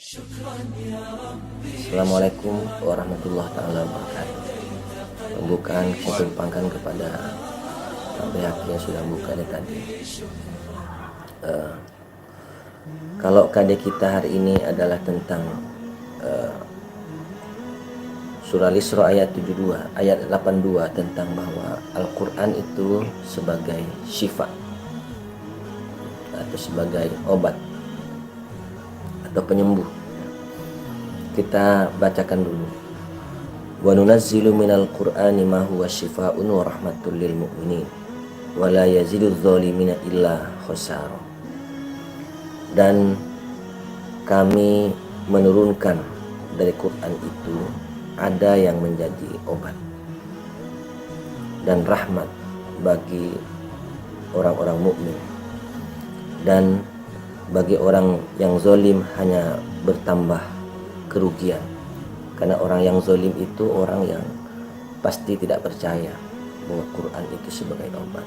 Assalamualaikum warahmatullahi taala wabarakatuh. Pembukaan kita tumpangkan kepada pihak yang sudah buka tadi. Kalau KD kita hari ini adalah tentang surah Al-Isra ayat 72, ayat 82 tentang bahwa Al-Quran itu sebagai syifa atau sebagai obat atau penyembuh. Kita bacakan dulu. Wa nunazzilu minal Qur'ani ma huwa syifaa'un wa rahmatul lil mu'minin wa la yazidudz zalimina illa khasara. Dan kami menurunkan dari Quran itu ada yang menjadi obat dan rahmat bagi orang-orang mukmin, dan bagi orang yang zalim hanya bertambah kerugian, karena orang yang zalim itu orang yang pasti tidak percaya bahwa Quran itu sebagai obat.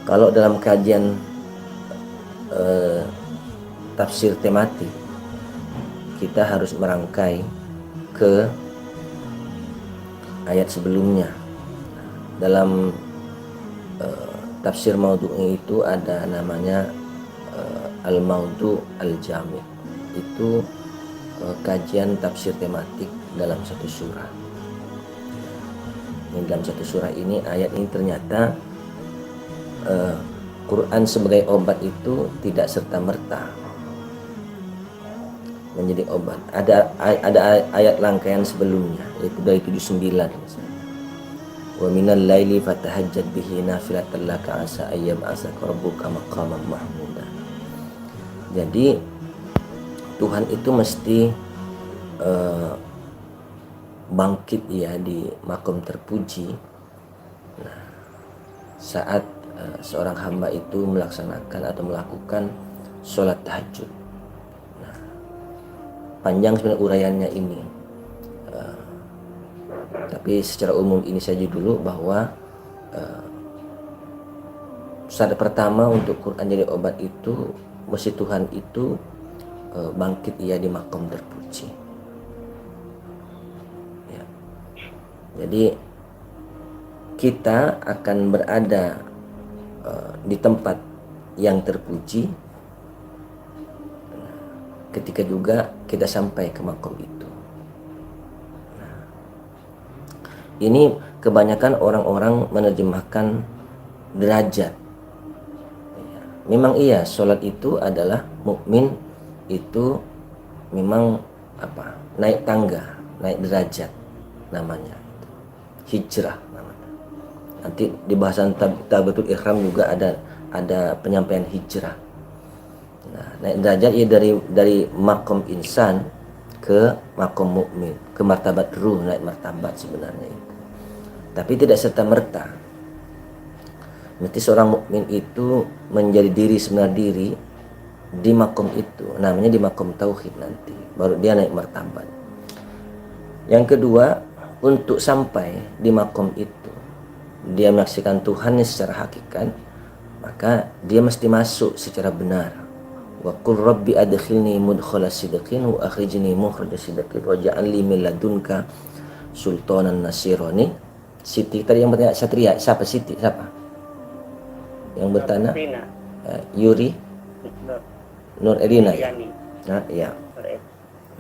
Kalau dalam kajian tafsir tematik, kita harus merangkai ke ayat sebelumnya. Dalam tafsir maudhu'i itu ada namanya al-maudhu' al-jami'. Itu kajian tafsir tematik dalam satu surah. Dalam satu surah ini, ayat ini ternyata Quran sebagai obat itu tidak serta-merta menjadi obat. Ada ayat rangkaian sebelumnya, yaitu dari 79 misalnya. Wa minal laili fatahajjad bihi nafilatan laka asa ayyab'asaka rabbuka maqaman mahmuda. Jadi Tuhan itu mesti bangkit ya di makom terpuji. Nah, saat seorang hamba itu melaksanakan atau melakukan sholat tahajud. Nah, panjang sebenarnya uraiannya ini, tapi secara umum ini saja dulu bahwa syarat pertama untuk Quran jadi obat itu mesti Tuhan itu bangkit ia di makom terpuji ya. Jadi kita akan berada di tempat yang terpuji ketika juga kita sampai ke makom itu. Nah, ini kebanyakan orang-orang menerjemahkan derajat. Memang iya, sholat itu adalah mukmin itu memang naik tangga, naik derajat namanya, hijrah namanya. Nanti di bahasan takbiratul ihram juga ada penyampaian hijrah. Nah, naik derajat ya dari makom insan ke makom mukmin, ke martabat ruh, naik martabat sebenarnya itu. Tapi tidak serta merta. Mesti seorang mukmin itu menjadi diri sebenar diri di makom itu, namanya di makom tauhid, nanti baru dia naik martabat. Yang kedua, untuk sampai di makom itu dia menyaksikan Tuhannya secara hakikat, maka dia mesti masuk secara benar. Wa qul rabbi adkhilni mudkhala sidqin wa akhrijni mukhraja sidqin waj'alni min ladunka sultanan nasirani. Siti tadi yang bertanya Satria, siapa Siti? Siapa yang bertanya? Yuri Nur Erina ya. Nah, iya.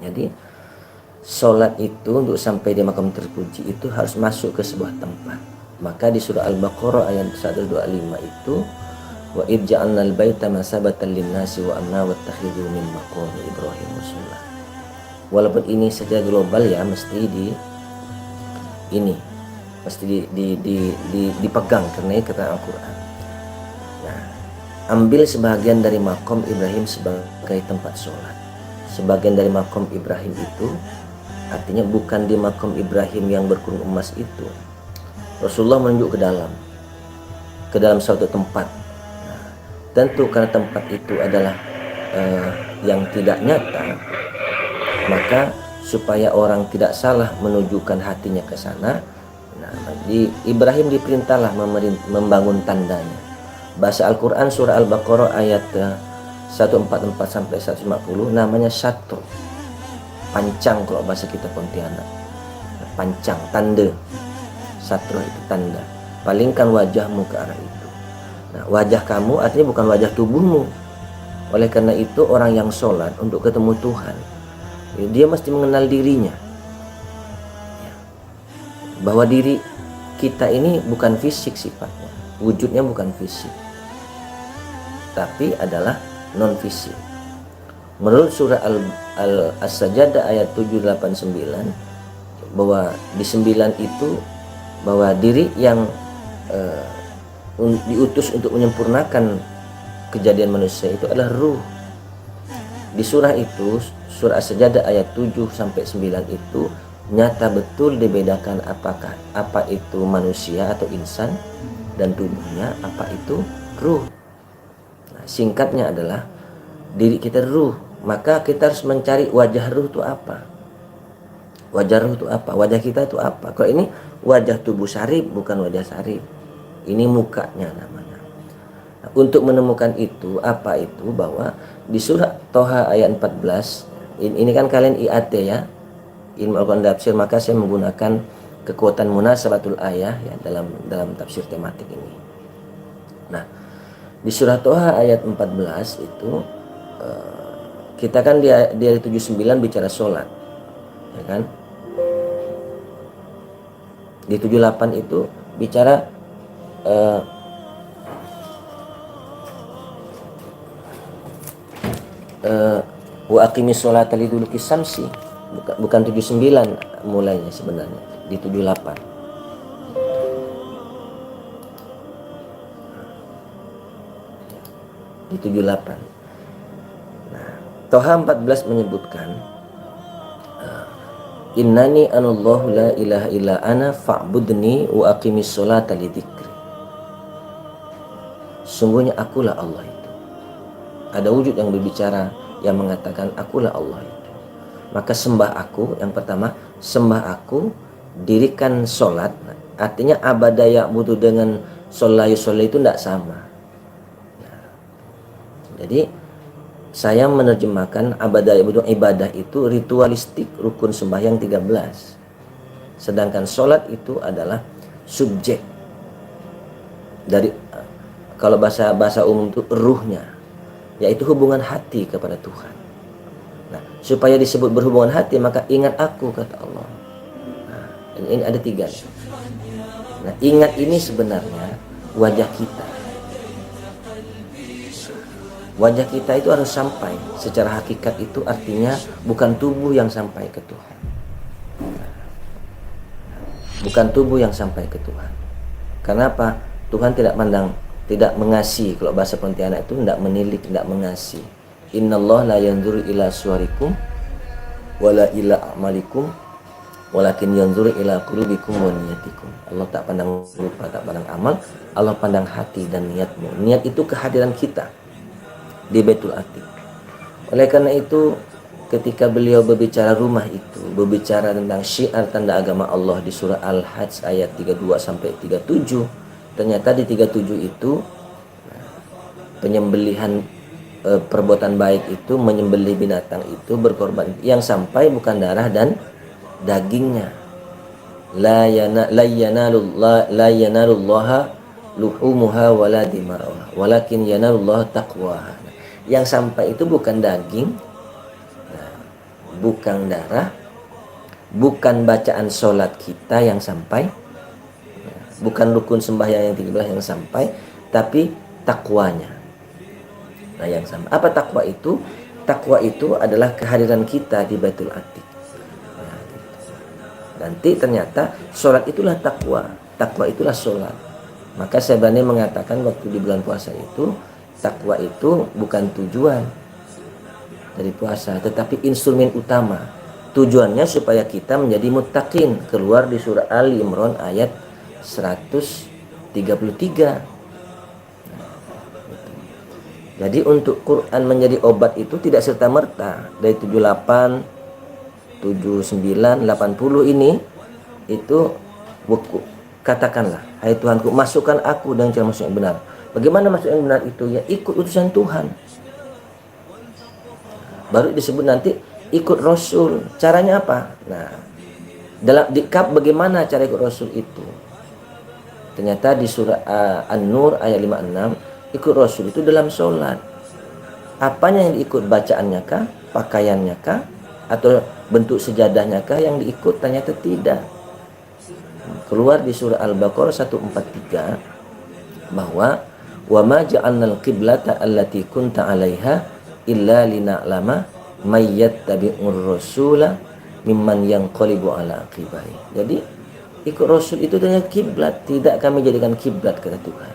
Jadi sholat itu untuk sampai di makam terpuji itu harus masuk ke sebuah tempat. Maka di surah Al-Baqarah ayat 125 itu wa id ja'alnal baita masabatan lin-nasi wa amna wattakhidhu min maqami Ibrahim musalla. Walaupun ini saja global ya, mesti dipegang karena ini kata Al-Qur'an. Nah, ambil sebagian dari makom Ibrahim sebagai tempat sholat. Sebagian dari makom Ibrahim itu artinya bukan di makom Ibrahim yang berkurung emas itu. Rasulullah menunjuk ke dalam suatu tempat. Nah, tentu karena tempat itu adalah yang tidak nyata, maka supaya orang tidak salah menunjukkan hatinya ke sana, nah, Ibrahim diperintahlah membangun tandanya. Bahasa Al-Quran surah Al-Baqarah ayat 144 sampai 150 namanya syatr. Pancang kalau bahasa kita Pontianak. Pancang, tanda. Syatr itu tanda. Palingkan wajahmu ke arah itu. Nah, wajah kamu artinya bukan wajah tubuhmu. Oleh karena itu orang yang sholat untuk ketemu Tuhan, dia mesti mengenal dirinya. Bahwa diri kita ini bukan fisik sifatnya. Wujudnya bukan fisik. Tapi adalah non fisik. Menurut surah As-Sajdah ayat 789 bahwa di 9 itu bahwa diri yang diutus untuk menyempurnakan kejadian manusia itu adalah ruh. Di surah itu, surah As-Sajdah ayat 7 sampai 9 itu nyata betul dibedakan apa itu manusia atau insan dan tubuhnya apa itu ruh. Nah, singkatnya adalah diri kita ruh, maka kita harus mencari wajah ruh itu apa. Wajah ruh itu apa? Wajah kita itu apa? Kalau ini wajah tubuh syarif bukan wajah syarif. Ini mukanya namanya. Nah, untuk menemukan itu, apa itu? Bahwa di surah Toha ayat 14, ini kan kalian IAT ya, ilmu Al-Quran tafsir, maka saya menggunakan kekuatan munasabatul ayah ya dalam tafsir tematik ini. Nah, di surah Toha ayat 14 itu kita kan di 79 bicara sholat, ya kan? Di 78 itu bicara wa aqimis sholata liduluki samsi, bukan 79 mulainya sebenarnya, di 78. Di 78. Nah, Toha 14 menyebutkan innani anallahu la ilaha illa ana fa'budni wa aqimis sholata lidzikri. Sungguhnya akulah Allah itu. Ada wujud yang berbicara yang mengatakan akulah Allah itu. Maka sembah aku, yang pertama sembah aku, dirikan sholat. Artinya abadaya butuh dengan sholat itu tidak sama. Nah, jadi saya menerjemahkan abadaya butuh ibadah itu ritualistik, rukun sembahyang 13. Sedangkan sholat itu adalah subjek dari, kalau bahasa umum itu ruhnya, yaitu hubungan hati kepada Tuhan. Nah, supaya disebut berhubungan hati maka ingat aku, kata Allah. Nah, ini ada 3. Nah, ingat ini sebenarnya wajah kita. Wajah kita itu harus sampai secara hakikat, itu artinya bukan tubuh yang sampai ke Tuhan. Bukan tubuh yang sampai ke Tuhan. Kenapa? Tuhan tidak mengasihi, kalau bahasa Pontianak itu tidak menilik, tidak mengasihi. Innallaha la yanzuru ila suwarikum wala ila a'malikum walakin yanzuru ila qulubikum wa niyatikum. Allah tak pandang rupa, tak pandang amal, Allah pandang hati dan niatmu. Niat itu kehadiran kita di Baitul Atiq. Oleh karena itu ketika beliau berbicara rumah itu, berbicara tentang syiar tanda agama Allah di surah Al-Hajj ayat 32 sampai 37, ternyata di 37 itu penyembelihan perbuatan baik itu, menyembelih binatang itu, berkorban yang sampai bukan darah dan dagingnya. La yanalullaha luhumuha wala dima'uha walakin yanalullahu taqwaha. Yang sampai itu bukan daging, bukan darah, bukan bacaan sholat kita yang sampai, bukan rukun sembahyang yang 13 yang sampai, tapi takwanya. Nah, yang sama. Apa takwa itu? Takwa itu adalah kehadiran kita di Baitul Atiq. Nah, nanti ternyata sholat itulah takwa, takwa itulah sholat. Maka saya berani mengatakan waktu di bulan puasa itu, takwa itu bukan tujuan dari puasa, tetapi instrumen utama. Tujuannya supaya kita menjadi muttaqin, keluar di surah Ali Imran ayat 133. Jadi untuk Quran menjadi obat itu tidak serta-merta dari 78, 79, 80 ini itu buku. Katakanlah, hai Tuhanku, masukkan aku dengan cara masuk yang benar. Bagaimana masuk yang benar itu? Ya ikut utusan Tuhan. baru disebut nanti ikut Rasul. Caranya apa? Nah, dalam dikap bagaimana cara ikut Rasul itu? Ternyata di surah An-Nur ayat 56, ikut Rasul itu dalam sholat. Apanya yang diikut, bacaannya kah, pakaiannya kah, atau bentuk sejadahnya kah yang diikut? Ternyata tidak. Keluar di surah Al-Baqarah 143 bahwa wa ma ja'alnal qiblata allati kunta 'alaiha illa lina'lama may yattabi'ur rasula mimman yanqalibu 'ala aqibai. Jadi ikut Rasul itu dengan kiblat, tidak kami jadikan kiblat, kata Tuhan,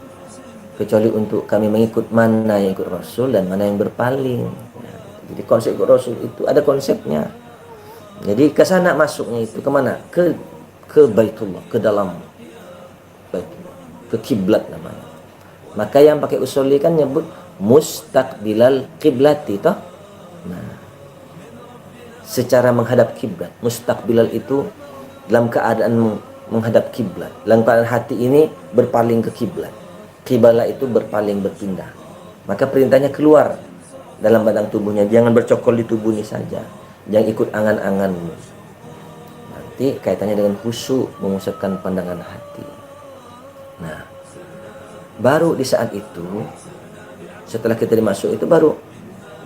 kecuali untuk kami mengikut mana yang ikut Rasul dan mana yang berpaling. Nah, jadi konsep ikut Rasul itu ada konsepnya. Jadi ke sana masuknya itu kemana? Ke Baitullah, ke dalam Baitullah, ke kiblat namanya. Maka yang pakai usuli kan nyebut mustaqbilal kiblati toh. Nah, secara menghadap kiblat. Mustaqbilal itu dalam keadaan menghadap kiblat. Dalam keadaan hati ini berpaling ke kiblat. Qiblah itu berpaling, berpindah. Maka perintahnya keluar dalam badan tubuhnya. Jangan bercokol di tubuh ini saja. Jangan ikut angan-anganmu. Nanti kaitannya dengan khusyuk, memusatkan pandangan hati. Nah, baru di saat itu, setelah kita dimasuk itu baru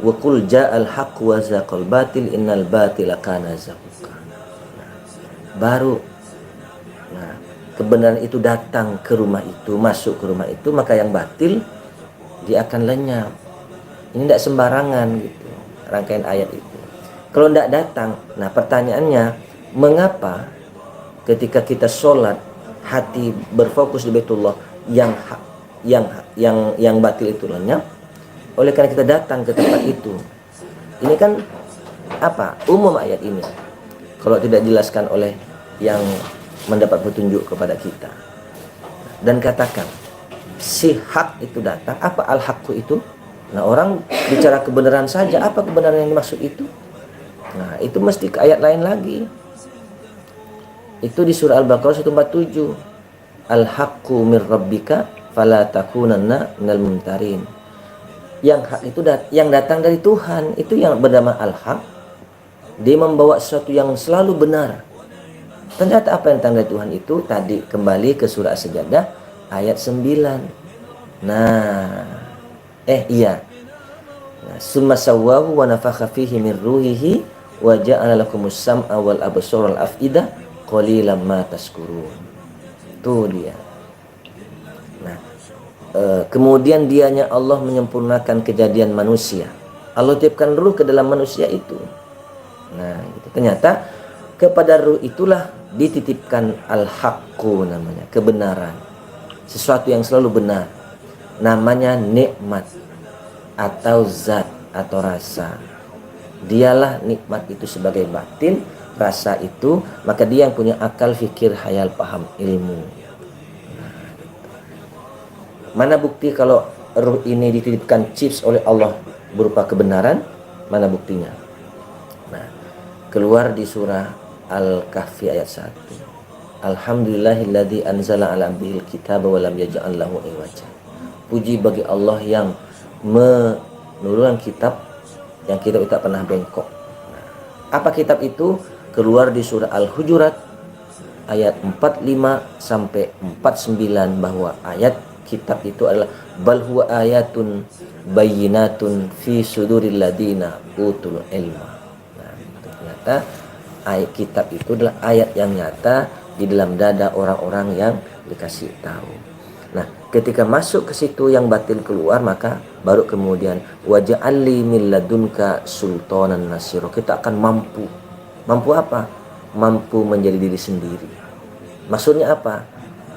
wa qul ja'al haqq wa zaqal batil innal batila kana zahuqa. Nah, baru kebenaran itu datang ke rumah itu, masuk ke rumah itu, maka yang batil dia akan lenyap. Ini tidak sembarangan gitu rangkaian ayat itu. Kalau tidak datang, nah pertanyaannya, mengapa ketika kita sholat hati berfokus di Baitullah yang batil itu lenyap? Oleh karena kita datang ke tempat itu. Ini kan apa? Umum ayat ini. Kalau tidak dijelaskan oleh yang mendapat petunjuk kepada kita. Dan katakan, si hak itu datang. Apa al-haqqu itu? Nah, orang bicara kebenaran saja. Apa kebenaran yang dimaksud itu? Nah, itu mesti ke ayat lain lagi. Itu di surah Al-Baqarah 147. Al-haqqu mir rabbika fala takunanna minal mumtarin. Yang hak itu yang datang dari Tuhan. Itu yang bernama al-haq. Dia membawa sesuatu yang selalu benar. Ternyata apa yang datang dari Tuhan itu tadi kembali ke surah As-Sajdah ayat 9. Summa sawwahu wa nafakha fihi min ruhihi wa ja'ala lakumus sam'a wal absara wal af'idah qalilan ma tashkurun. Itu dia. Nah, kemudian dianya Allah menyempurnakan kejadian manusia. Allah tiupkan ruh ke dalam manusia itu. Nah, gitu. Ternyata kepada ruh itulah dititipkan al-haqqu namanya, kebenaran. Sesuatu yang selalu benar. Namanya nikmat atau zat atau rasa. Dialah nikmat itu sebagai batin, rasa itu, maka dia yang punya akal, fikir, hayal, paham, ilmu. Mana bukti kalau ruh ini dititipkan chips oleh Allah berupa kebenaran? Mana buktinya? Nah, keluar di surah Al-Kahfi ayat 1. Alhamdulillahilladzi anzala ala abdihil kitaba wa lam yaj'al lahu iwaja. Puji bagi Allah yang menurunkan kitab, yang kitab itu tak pernah bengkok. Nah, apa kitab itu? Keluar di surah Al-Hujurat ayat 45 sampai 49 bahwa ayat kitab itu adalah bal huwa ayatun bayyinatun fi suduril ladina utul ilma. Nah, ternyata ayat kitab itu adalah ayat yang nyata di dalam dada orang-orang yang dikasih tahu. Nah, ketika masuk ke situ yang batil keluar, maka baru kemudian waja'alli min ladunka sultanan nasiro. Kita akan mampu. Mampu apa? Mampu menjadi diri sendiri. Maksudnya apa?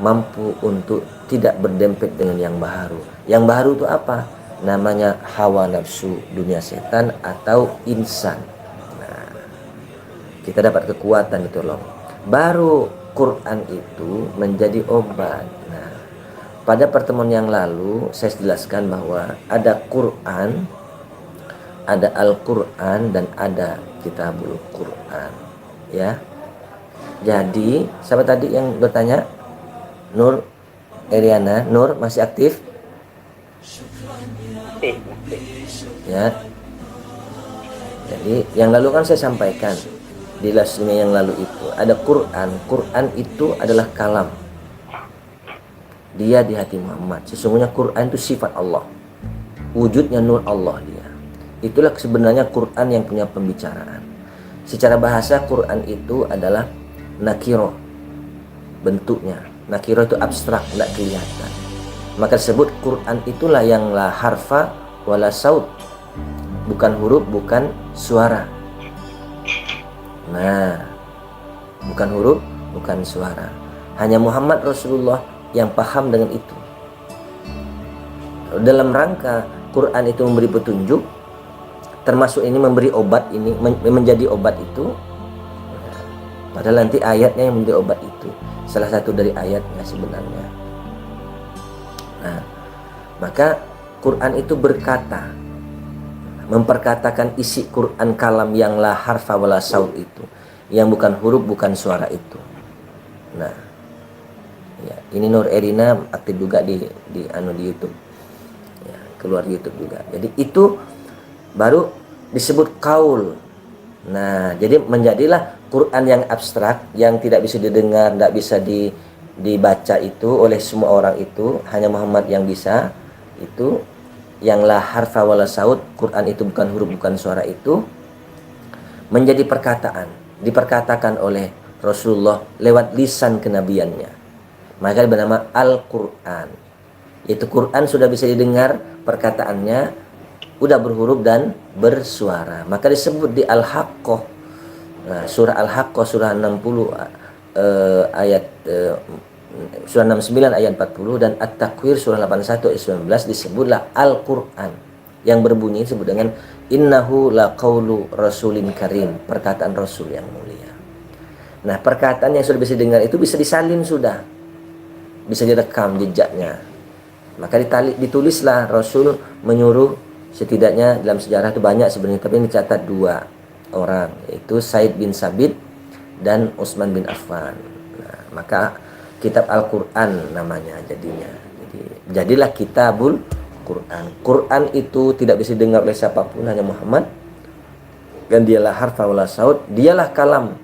Mampu untuk tidak berdempet dengan yang baru. Yang baru itu apa? Namanya hawa nafsu, dunia setan atau insan. Kita dapat kekuatan itu loh. Baru Quran itu menjadi obat. Nah, pada pertemuan yang lalu saya jelaskan bahwa ada Quran, ada Al-Quran dan ada Kitabul Quran. Ya. Jadi, siapa tadi yang bertanya? Nur Eriana, Nur masih aktif? Ya. Jadi yang lalu kan saya sampaikan di lasnya yang lalu itu ada Quran. Quran itu adalah kalam. Dia di hati Muhammad. Sesungguhnya Quran itu sifat Allah. Wujudnya nur Allah dia. Itulah sebenarnya Quran yang punya pembicaraan. Secara bahasa Quran itu adalah nakiro bentuknya. Nakiro itu abstrak, tidak kelihatan. Maka disebut Quran itulah yang la harfa wala saut. Bukan huruf, bukan suara. Nah, bukan huruf, bukan suara. Hanya Muhammad Rasulullah yang paham dengan itu. Dalam rangka Quran itu memberi petunjuk, termasuk ini memberi obat, ini menjadi obat itu. Padahal nanti ayatnya yang menjadi obat itu, salah satu dari ayatnya sebenarnya. Nah, maka Quran itu berkata, memperkatakan isi Quran kalam yang la harfa wala saut itu, yang bukan huruf bukan suara itu. Nah, ya, ini Nur Erina aktif juga di YouTube, ya, keluar YouTube juga. Jadi itu baru disebut kaul. Nah, jadi menjadilah Quran yang abstrak, yang tidak bisa didengar, tidak bisa dibaca itu oleh semua orang itu, hanya Muhammad yang bisa itu. Yang la harfa wala saut, Quran itu bukan huruf bukan suara itu, menjadi perkataan, diperkatakan oleh Rasulullah lewat lisan kenabiannya. Maka bernama Al-Quran. Itu Quran sudah bisa didengar perkataannya, udah berhuruf dan bersuara. Maka disebut di Al-Haqqah. Nah, surah Al-Haqqah surah 60 ayat surah 69 ayat 40 dan At-Takwir surah 81 ayat 19 disebutlah Al-Quran, yang berbunyi disebut dengan innahu laqaulu rasulin karim, perkataan Rasul yang mulia. Nah, perkataan yang sudah bisa dengar itu bisa disalin, sudah bisa direkam jejaknya. Maka ditulislah Rasul menyuruh, setidaknya dalam sejarah itu banyak sebenarnya, tapi ini dicatat 2 orang, yaitu Said bin Sabit dan Utsman bin Affan. Nah, maka kitab Al-Quran namanya jadinya. Jadilah kitabul Quran. Quran itu tidak bisa didengar oleh siapapun, hanya Muhammad. Dan dialah harfa wala saut, dialah kalam,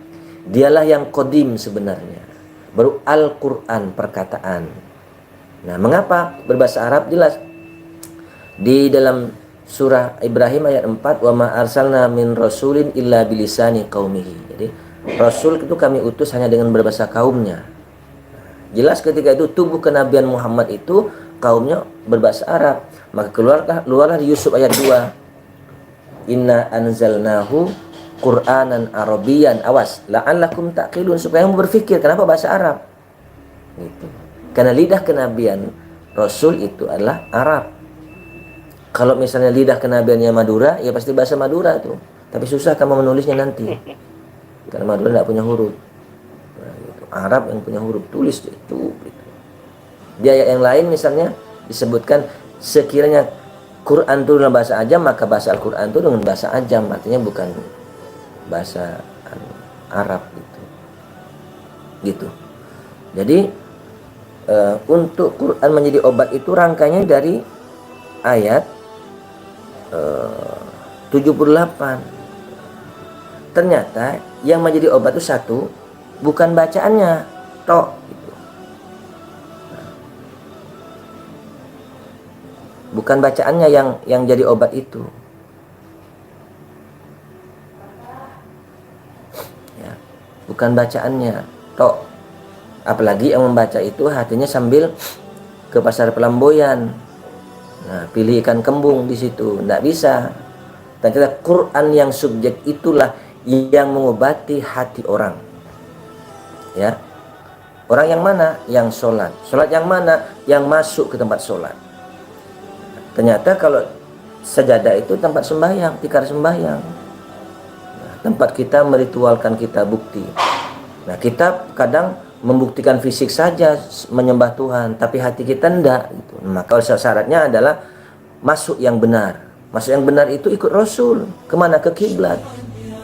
dialah yang qadim sebenarnya. Baru Al-Quran perkataan. Nah, mengapa berbahasa Arab? Jelas di dalam surah Ibrahim ayat 4, wa ma arsalna min rasulin illa bilisani qaumihi. Jadi Rasul itu kami utus hanya dengan berbahasa kaumnya. Jelas ketika itu tubuh kenabian Muhammad itu kaumnya berbahasa Arab. Maka keluarlah di Yusuf ayat 2. Inna anzalnahu Qur'anan Arabian. Awas, la'allakum taqilun, supaya kamu berpikir kenapa bahasa Arab. Gitu. Karena lidah kenabian Rasul itu adalah Arab. Kalau misalnya lidah kenabiannya Madura, ya pasti bahasa Madura tuh. Tapi susah kamu menulisnya nanti. Karena Madura tidak punya huruf. Arab yang punya huruf, tulis itu gitu. Di ayat yang lain misalnya disebutkan sekiranya Quran itu dalam bahasa Ajam, maka bahasa Al-Quran itu dengan bahasa Ajam, artinya bukan bahasa Arab gitu. Gitu. Jadi untuk Quran menjadi obat itu rangkainya dari ayat 78. Ternyata yang menjadi obat itu satu, bukan bacaannya tok gitu. Bukan bacaannya yang jadi obat itu, ya, bukan bacaannya tok. Apalagi yang membaca itu hatinya sambil ke pasar Pelamboyan, nah, pilih ikan kembung di situ, tidak bisa. Ternyata Quran yang subjek itulah yang mengobati hati orang. Ya, orang yang mana? Yang sholat. Sholat yang mana? Yang masuk ke tempat sholat. Ternyata kalau sajadah itu tempat sembahyang, tikar sembahyang. Nah, tempat kita meritualkan, kita bukti. Nah, kita kadang membuktikan fisik saja menyembah Tuhan, tapi hati kita enggak. Gitu. Maka syaratnya adalah masuk yang benar. Masuk yang benar itu ikut Rasul. Kemana? Ke kiblat.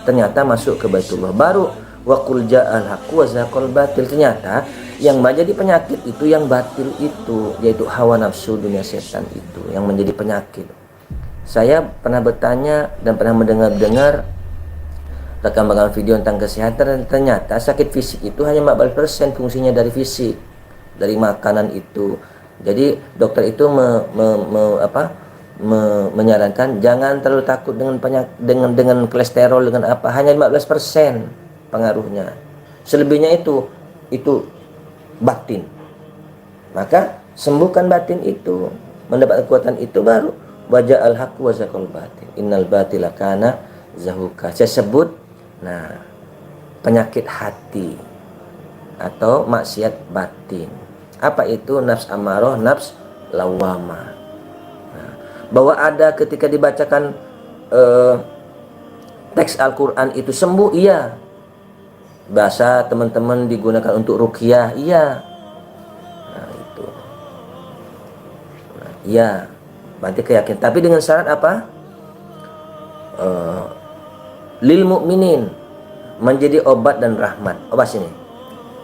Ternyata masuk ke Baitullah. Baru wa qul ja'al haqqu wa zaqal batil. Ternyata yang menjadi penyakit itu yang batil itu, yaitu hawa nafsu dunia setan itu yang menjadi penyakit. Saya pernah bertanya dan pernah mendengar rekaman video tentang kesehatan, dan ternyata sakit fisik itu hanya 14% fungsinya dari fisik, dari makanan itu. Jadi dokter itu menyarankan jangan terlalu takut dengan dengan kolesterol, dengan apa, hanya 15% pengaruhnya. Selebihnya itu batin. Maka sembuhkan batin itu, mendapat kekuatan itu, baru wajah al-haq wa zaqal batin. Innal batila kana zahuka. Saya sebut penyakit hati atau maksiat batin. Apa itu? Nafs amarah, nafs lawamah. Bahwa ada ketika dibacakan teks Al-Quran itu sembuh, iya. Bahasa teman-teman digunakan untuk ruqyah, iya. Itu. Iya. Berarti keyakinan. Tapi dengan syarat apa? Lil mu'minin, menjadi obat dan rahmat. Obat sini.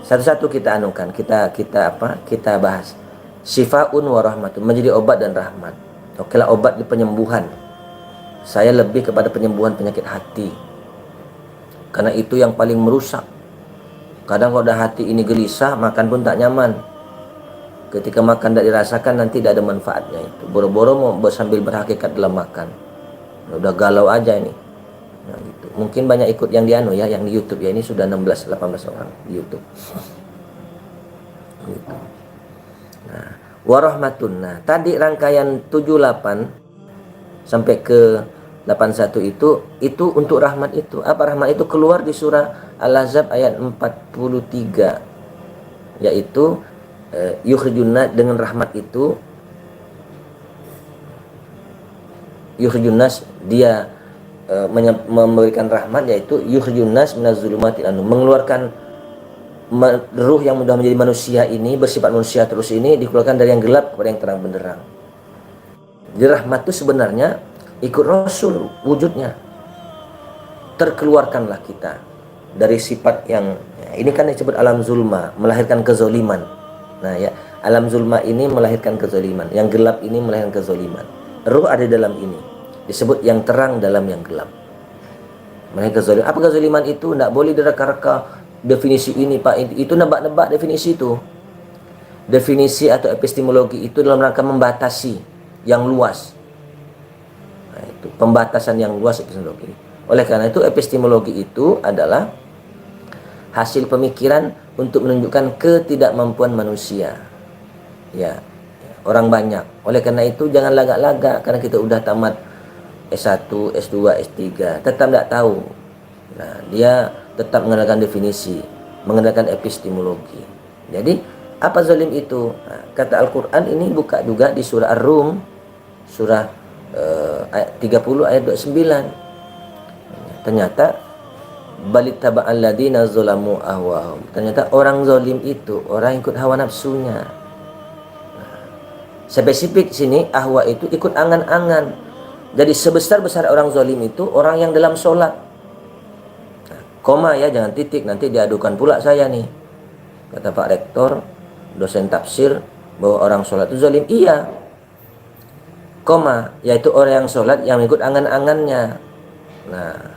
Satu-satu kita anukan, kita bahas. Syifaun wa rahmatun, menjadi obat dan rahmat. Oke lah, obat di penyembuhan. Saya lebih kepada penyembuhan penyakit hati. Karena itu yang paling merusak. Kadang kalau udah hati ini gelisah, makan pun tak nyaman. Ketika makan tidak dirasakan, nanti tidak ada manfaatnya itu. Boro-boro mau sambil berhakikat dalam makan. Udah galau aja ini. Nah, gitu. Mungkin banyak ikut yang yang di YouTube ya. Ini sudah 16-18 orang di YouTube. Gitu. Nah, warahmatun. Nah, tadi rangkaian 78 sampai ke 81 itu untuk rahmat itu. Apa rahmat itu? Keluar di surah Al-Ahzab ayat 43, yaitu yukhrijunna, dengan rahmat itu yukhrijunnas, dia memberikan rahmat, yaitu yukhrijunnas minaz-zulumati, mengeluarkan ruh yang mudah menjadi manusia ini, bersifat manusia terus ini, dikeluarkan dari yang gelap kepada yang terang benderang. Jadi rahmat itu sebenarnya ikut Rasul wujudnya. Terkeluarkanlah kita dari sifat yang ini kan disebut alam zulma, melahirkan kezoliman. Nah ya, alam zulma ini melahirkan kezoliman, yang gelap ini melahirkan kezoliman. Ruh ada dalam ini, disebut yang terang dalam yang gelap. Melahirkan kezoliman. Apa kezoliman itu? Tidak boleh direka-reka definisi ini Pak, itu nebak-nebak definisi itu. Definisi atau epistemologi itu dalam rangka membatasi yang luas. Nah, itu pembatasan yang luas epistemologi. Oleh karena itu epistemologi itu adalah hasil pemikiran untuk menunjukkan ketidakmampuan manusia. Ya, orang banyak. Oleh karena itu jangan lagak-lagak karena kita udah tamat S1, S2, S3, tetap tidak tahu. Nah, dia tetap menggunakan definisi, menggunakan epistemologi. Jadi, apa zalim itu? Nah, kata Al-Quran ini buka juga di surah Ar-Rum, surah ayat 30 ayat 29. Ternyata balittaba'al ladina zalamu ahwahum. Ternyata orang zalim itu orang ikut hawa nafsunya. Nah, spesifik sini ahwa itu ikut angan-angan. Jadi sebesar-besar orang zalim itu orang yang dalam sholat. Nah, koma ya, jangan titik, nanti diadukan pula saya nih. Kata Pak Rektor, dosen tafsir, bahwa orang sholat itu zalim. Iya. Koma, yaitu orang yang sholat yang ikut angan-angannya. Nah,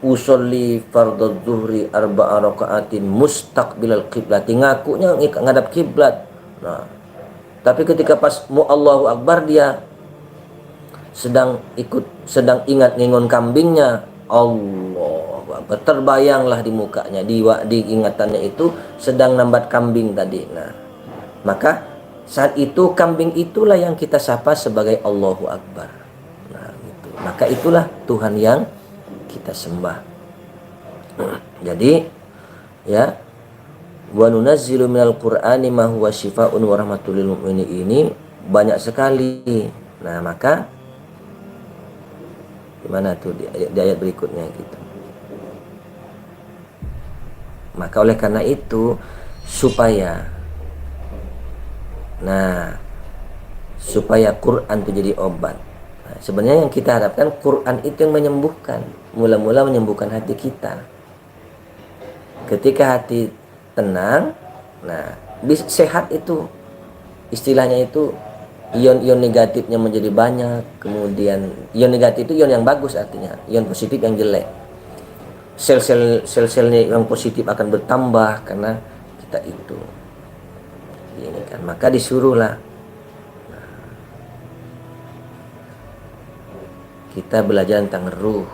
usolli fardhu zuhri arba'a raka'atin mustaqbilal qiblat, ngakunya ngadap kiblat. Nah, tapi ketika pas Allahu Akbar dia sedang ingat ngingon kambingnya, Allahu Akbar, terbayanglah di mukanya, di ingatannya itu sedang nambat kambing tadi. Nah, maka saat itu kambing itulah yang kita sapa sebagai Allahu Akbar. Nah, gitu. Maka itulah Tuhan yang kita sembah. Jadi ya, wa nunazzilu minal qur'ani ma huwa syifaa'un wa rahmatul lil mu'minin, ini banyak sekali. Nah, maka gimana tuh di ayat berikutnya gitu. Maka oleh karena itu supaya Quran itu jadi obat. Nah, sebenarnya yang kita harapkan Quran itu yang menyembuhkan, mula-mula menyembuhkan hati kita. Ketika hati tenang, nah sehat itu istilahnya itu ion-ion negatifnya menjadi banyak. Kemudian ion negatif itu ion yang bagus, artinya ion positif yang jelek. sel-selnya yang positif akan bertambah karena kita itu ini kan. Maka disuruhlah kita belajar tentang ruh,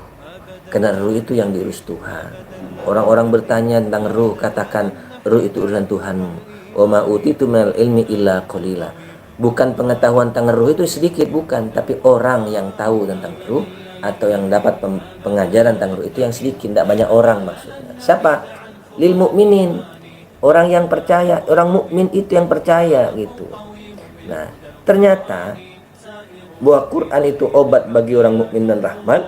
karena ruh itu yang diurus Tuhan. Orang-orang bertanya tentang ruh, katakan ruh itu urusan Tuhanmu. Wa ma utitu minal ilmi illa qalila. Bukan pengetahuan tentang ruh itu sedikit, bukan, tapi orang yang tahu tentang ruh atau yang dapat pengajaran tentang ruh itu yang sedikit, tidak banyak orang maksudnya. Siapa? Lil mukminin, orang yang percaya, orang mukmin itu yang percaya gitu. Nah, ternyata bahwa Quran itu obat bagi orang mukmin dan rahmat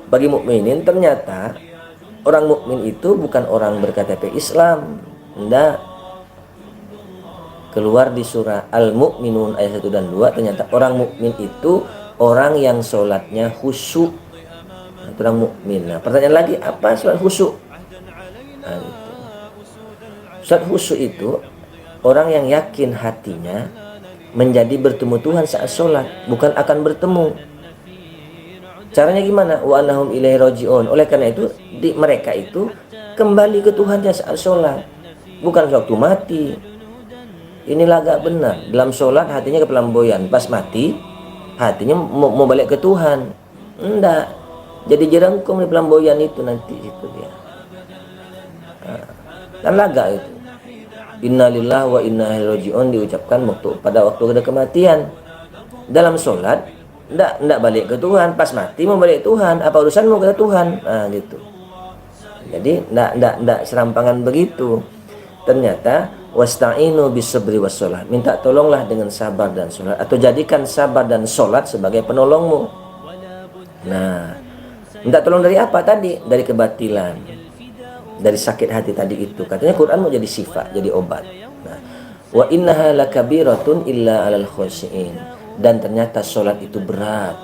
bagi mukminin. Ternyata orang mukmin itu bukan orang berKTP Islam, enggak. Keluar di surah Al-Mu'minun ayat 1 dan 2, ternyata orang mukmin itu orang yang sholatnya khusyuk. Nah, itu orang mukmin. Nah, pertanyaan lagi, apa sholat khusyuk? Nah, gitu. Sholat khusyuk itu orang yang yakin hatinya menjadi bertemu Tuhan saat sholat, bukan akan bertemu. Caranya gimana? Wa annahum ilaihi raji'un. Oleh karena itu mereka itu kembali ke Tuhannya saat sholat, bukan waktu mati. Inilah agak benar. Dalam sholat hatinya ke pelamboyan, pas mati hatinya mau balik ke Tuhan. Enggak. Jadi jerengkung di pelamboyan itu nanti itu dia. Dan laga itu. Innalillahi wa inna ilaihi raji'un diucapkan pada waktu ada kematian. Dalam sholat ndak balik ke Tuhan, pas mati mau balik Tuhan, apa urusanmu ke Tuhan? Nah gitu. Jadi ndak serampangan begitu. Ternyata wasta'inu bisabri wassalah, minta tolonglah dengan sabar dan sholat, atau jadikan sabar dan sholat sebagai penolongmu. Nah, minta tolong dari apa tadi? Dari kebatilan, dari sakit hati tadi itu. Katanya Quran mau jadi sifat, jadi obat. Nah, wa innaha lakabiratun illa alal khoshiin. Dan ternyata sholat itu berat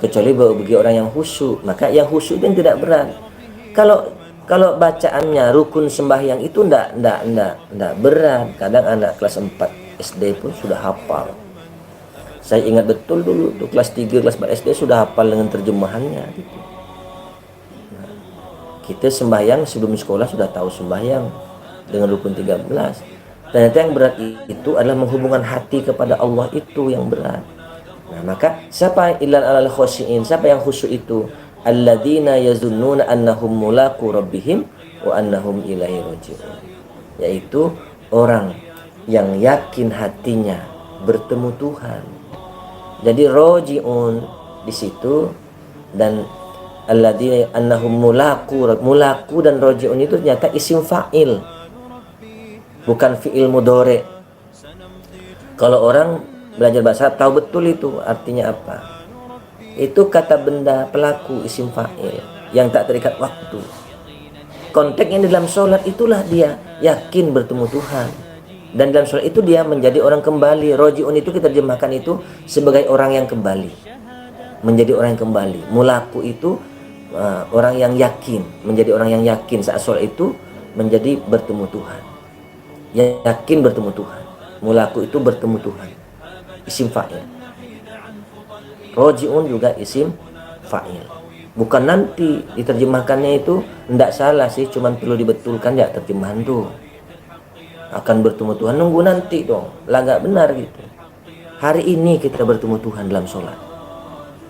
kecuali bagi orang yang khusyuk. Maka yang khusyuk itu tidak berat. Kalau bacaannya rukun sembahyang itu ndak berat. Kadang anak kelas 4 SD pun sudah hafal. Saya ingat betul dulu tuh kelas 3, kelas 4 SD sudah hafal dengan terjemahannya gitu. Nah, kita sembahyang sebelum sekolah sudah tahu sembahyang dengan rukun 13. Ternyata yang berat itu adalah menghubungkan hati kepada Allah, itu yang berat. Nah, maka siapa ilal alal khosyiin? Siapa yang khusyuk itu? Alladzina yazunnuna annahum mulaqu rabbihim wa annahum ilaihi raji'un. Yaitu orang yang yakin hatinya bertemu Tuhan. Jadi raji'un di situ, dan alladzina annahum mulaqu dan raji'un itu ternyata isim fa'il, bukan fi'il mudhari. Kalau orang belajar bahasa tahu betul itu artinya apa. Itu kata benda pelaku isim fa'il yang tak terikat waktu. Konteksnya dalam sholat itulah dia yakin bertemu Tuhan, dan dalam sholat itu dia menjadi orang kembali. Roji'un itu kita terjemahkan itu sebagai orang yang kembali, menjadi orang yang kembali. Mulaku itu orang yang yakin, menjadi orang yang yakin saat sholat itu menjadi bertemu Tuhan, yakin bertemu Tuhan. Mulaku itu bertemu Tuhan, isim fa'il. Roji'un juga isim fa'il. Bukan nanti diterjemahkannya itu tidak salah sih, cuman perlu dibetulkan ya terjemahan tuh. Akan bertemu Tuhan, nunggu nanti dong. Lah nggak benar gitu. Hari ini kita bertemu Tuhan dalam sholat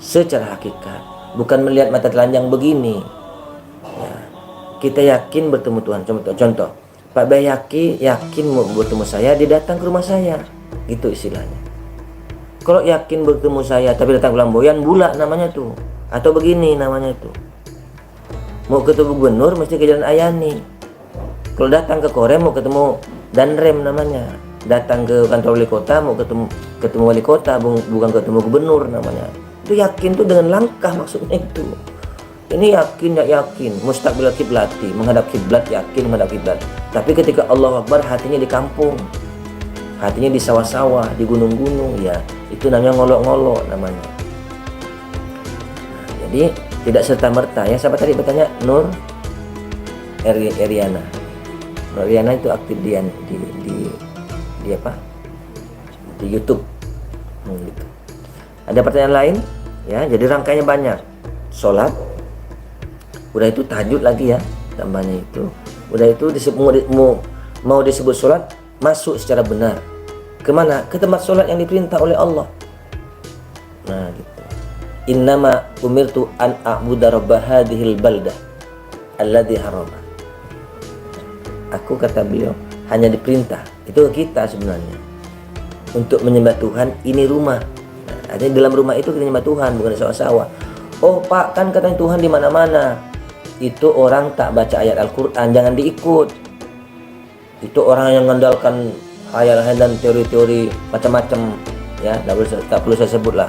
secara hakikat, bukan melihat mata telanjang begini ya. Kita yakin bertemu Tuhan. Contoh Pak Bayaki yakin mau bertemu saya, dia datang ke rumah saya, gitu istilahnya. Kalau yakin bertemu saya tapi datang pelamboyan, bula namanya tuh. Atau begini namanya tuh, mau ketemu gubernur mesti ke Jalan Ayani. Kalau datang ke Korem mau ketemu Danrem namanya. Datang ke kantor wali kota mau ketemu wali kota, bukan ketemu gubernur namanya. Itu yakin tuh dengan langkah maksudnya itu. Ini yakin ya yakin, mustaqbil kiblati, menghadap kiblat, yakin menghadap kiblat. Tapi ketika Allah Akbar hatinya di kampung, hatinya di sawah-sawah, di gunung-gunung, ya itu namanya ngolok-ngolok namanya. Nah, jadi tidak serta-merta ya. Siapa tadi bertanya? Nur Eriana. Nur Eriana itu aktif di apa? Di YouTube. Gitu. Ada pertanyaan lain? Ya, jadi rangkaiannya banyak. Sholat, Udah itu tahajud lagi ya, tambahnya itu. Udah itu mau disebut sholat, masuk secara benar. Kemana? Ke tempat sholat yang diperintah oleh Allah. Nah gitu. Innama umirtu an a'budu rabb hadhil baldah alladzi harama. Aku, kata beliau, hanya diperintah, itu kita sebenarnya, untuk menyembah Tuhan. Ini rumah. Nah, artinya dalam rumah itu kita menyembah Tuhan, bukan di sawah-sawah. Oh Pak, kan katanya Tuhan di mana-mana. Itu orang tak baca ayat Al-Quran, jangan diikut. Itu orang yang mengandalkan hayal-hayal dan teori-teori macam-macam, ya, tak perlu saya sebut lah.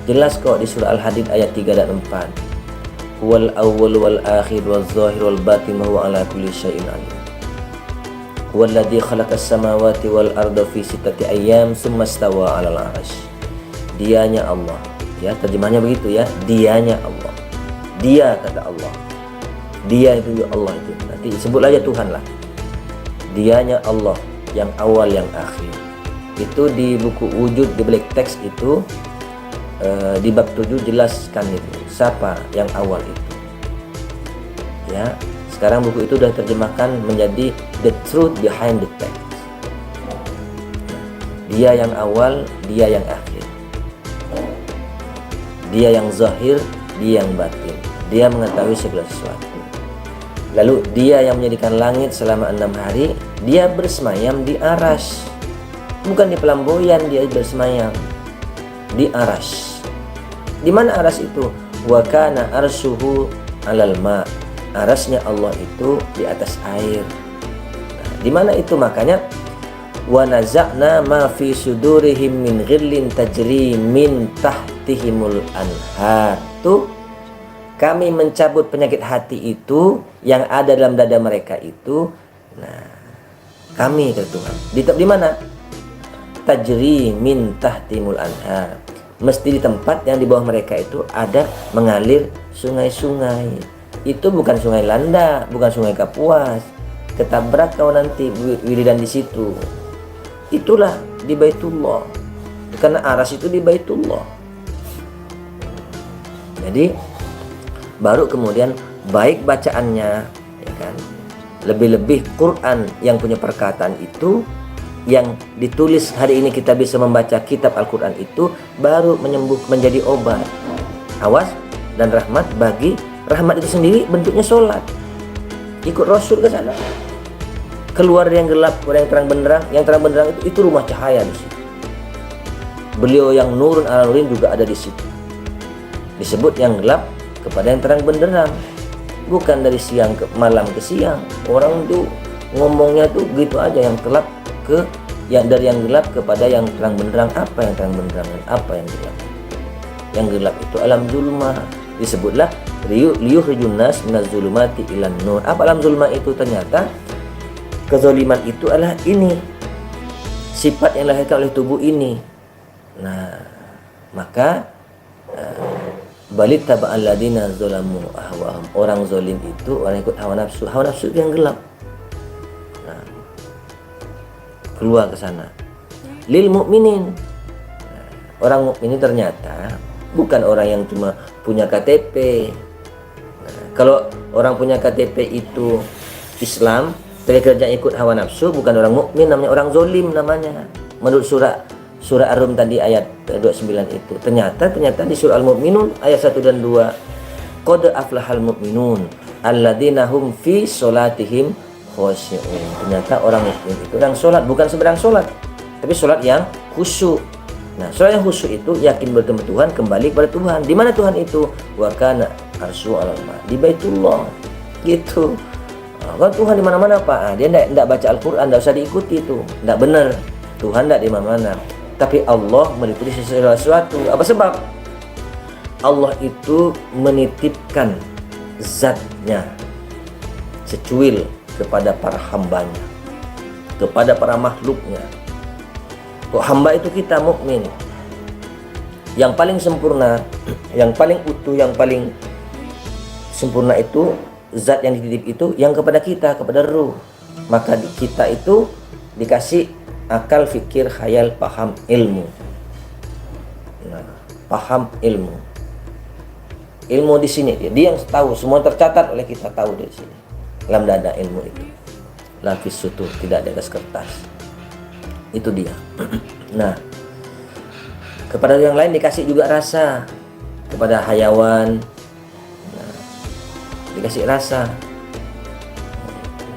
Jelas kok di surah Al-Hadid ayat 3 dan 4. Huwal awwal wal akhir wal zahir wal batin wa huwa ala kulli syai'in alim. Huwallazi khalaqas samawati wal arda fi sittati ayyam tsumma stawa 'alal 'arsy. Dianya Allah. Ya, terjemahnya begitu ya. Dianya Allah. Dia, kata Allah. Dia itu Allah itu. Nanti sebut aja Tuhan lah. Dianya Allah yang awal yang akhir. Itu di buku wujud di balik teks itu di bab 7 jelaskan itu siapa yang awal itu. Ya, sekarang buku itu sudah terjemahkan menjadi the truth behind the text. Dia yang awal, dia yang akhir. Dia yang zahir, dia yang batin. Dia mengetahui segala sesuatu. Lalu dia yang menjadikan langit selama 6 hari, dia bersemayam di aras. Bukan di pelamboyan dia bersemayam, di aras. Di mana aras itu? Wa kana arsyuhu 'alal ma. Arasnya Allah itu di atas air. Nah, di mana itu? Makanya wa naza'na ma fi sudurihim min ghillin tajri min tahtihimul anhar. Tuh, kami mencabut penyakit hati itu yang ada dalam dada mereka itu. Nah, kami, kata Tuhan. Di mana? Tajri min tahtihimul anhar. Mesti di tempat yang di bawah mereka itu ada mengalir sungai-sungai. Itu bukan sungai Landa, bukan sungai Kapuas. Ketabrak kau nanti wiridan di situ. Itulah di Baitullah. Karena aras itu di Baitullah. Jadi baru kemudian baik bacaannya, ya kan. Lebih-lebih Quran yang punya perkataan itu, yang ditulis hari ini kita bisa membaca kitab Al-Quran itu, baru menyembuh menjadi obat. Awas, dan rahmat bagi rahmat itu sendiri bentuknya sholat. Ikut Rasul ke sana. Keluar yang gelap, keluar yang terang benderang. Yang terang benderang itu rumah cahaya di situ. Beliau yang nurun ala nurin juga ada di situ. Disebut yang gelap kepada yang terang benderang. Bukan dari siang ke malam ke siang. Orang itu ngomongnya tuh gitu aja, yang gelap ke yang dari yang gelap kepada yang terang benderang. Apa yang terang benderang dan apa yang gelap? Yang gelap itu alam zulmah. Disebutlah liyukhrijun nas minaz zulumati ilan nur. Apa alam zulmah itu? Ternyata kezaliman itu adalah ini, sifat yang dilahirkan oleh tubuh ini. Nah, maka balik taba'al ladina zalamu ahwahum. Orang zalim itu orang ikut hawa nafsu. Hawa nafsu itu yang gelap. Nah, keluar ke sana. Lil mukminin. Nah, orang mukmin ternyata bukan orang yang cuma punya KTP. Nah, kalau orang punya KTP itu Islam, tapi kerja ikut hawa nafsu, bukan orang mukmin, namanya orang zolim namanya. Menurut surah Ar-Rum tadi ayat 29 itu. Ternyata di surah Al-Mu'minun ayat 1 dan 2. Qad aflahal mu'minun alladzina hum fi sholatihim khosyi'un. Ternyata orang mukmin itu orang sholat, bukan sembarang sholat, tapi sholat yang khusyuk. Nah, sholat yang khusyuk itu yakin bertemu Tuhan, kembali kepada Tuhan. Di mana Tuhan itu? Wa kana arsyu 'alal ma. Di Baitullah. Gitu. Kalau Tuhan di mana-mana Pak, dia enggak baca Al-Qur'an, enggak usah diikuti itu. Enggak benar. Tuhan enggak di mana-mana. Tapi Allah meliputi segala sesuatu. Apa sebab? Allah itu menitipkan zatnya secuil kepada para hambanya, kepada para makhluknya. Kok hamba itu kita mukmin. Yang paling sempurna, yang paling utuh, yang paling sempurna itu zat yang dititip itu yang kepada kita, kepada ruh. Maka kita itu dikasih akal, fikir, khayal, paham, ilmu. Nah, paham ilmu. Ilmu di sini dia yang tahu, semua tercatat oleh kita, tahu di sini. Dalam dada ilmu itu. Lafis sutur, tidak di atas kertas. Itu dia. Nah, kepada yang lain dikasih juga rasa. Kepada hayawan, nah, dikasih rasa.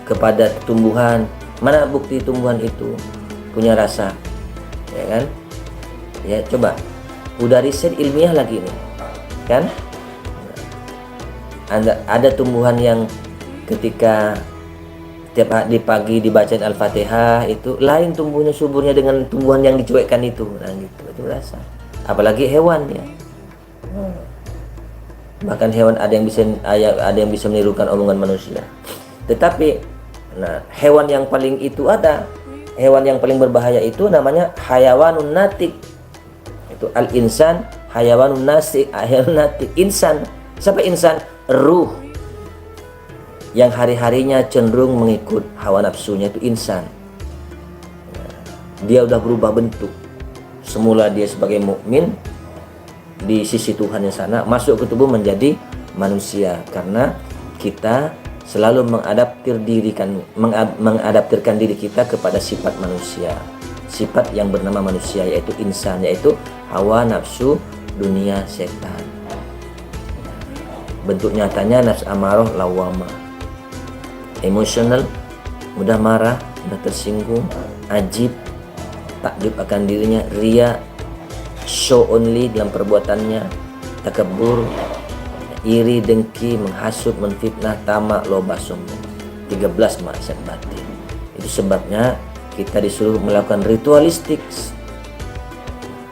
Kepada tumbuhan, mana bukti tumbuhan itu punya rasa? Ya kan? Ya, coba. Udah riset ilmiah lagi nih. Kan? Ada tumbuhan yang ketika tiap hari pagi dibacain Al-Fatihah itu lain tumbuhnya suburnya dengan tumbuhan yang dicuekkan itu. Nah gitu, itu rasa. Apalagi hewan ya. Bahkan hewan ada yang bisa menirukan omongan manusia. Tetapi nah, hewan yang paling berbahaya itu namanya hayawanun natik. Itu al-insan, hayawanun nasik, hayawanun natik. Insan. Siapa insan? Ruh yang hari-harinya cenderung mengikut hawa nafsunya, itu insan. Dia udah berubah bentuk. Semula dia sebagai mukmin di sisi Tuhan yang sana, masuk ke tubuh menjadi manusia, karena kita selalu mengadaptirkan diri kita kepada sifat manusia, sifat yang bernama manusia, yaitu insan, yaitu hawa nafsu dunia setan. Bentuk nyatanya nafsu amarah lawamah, emosional, mudah marah, mudah tersinggung, ajib, takjub akan dirinya, ria, show only dalam perbuatannya, takabur, iri, dengki, menghasut, menfitnah, tamak, loba, sombong. 13 maksiat batin. Itu sebabnya kita disuruh melakukan ritualistik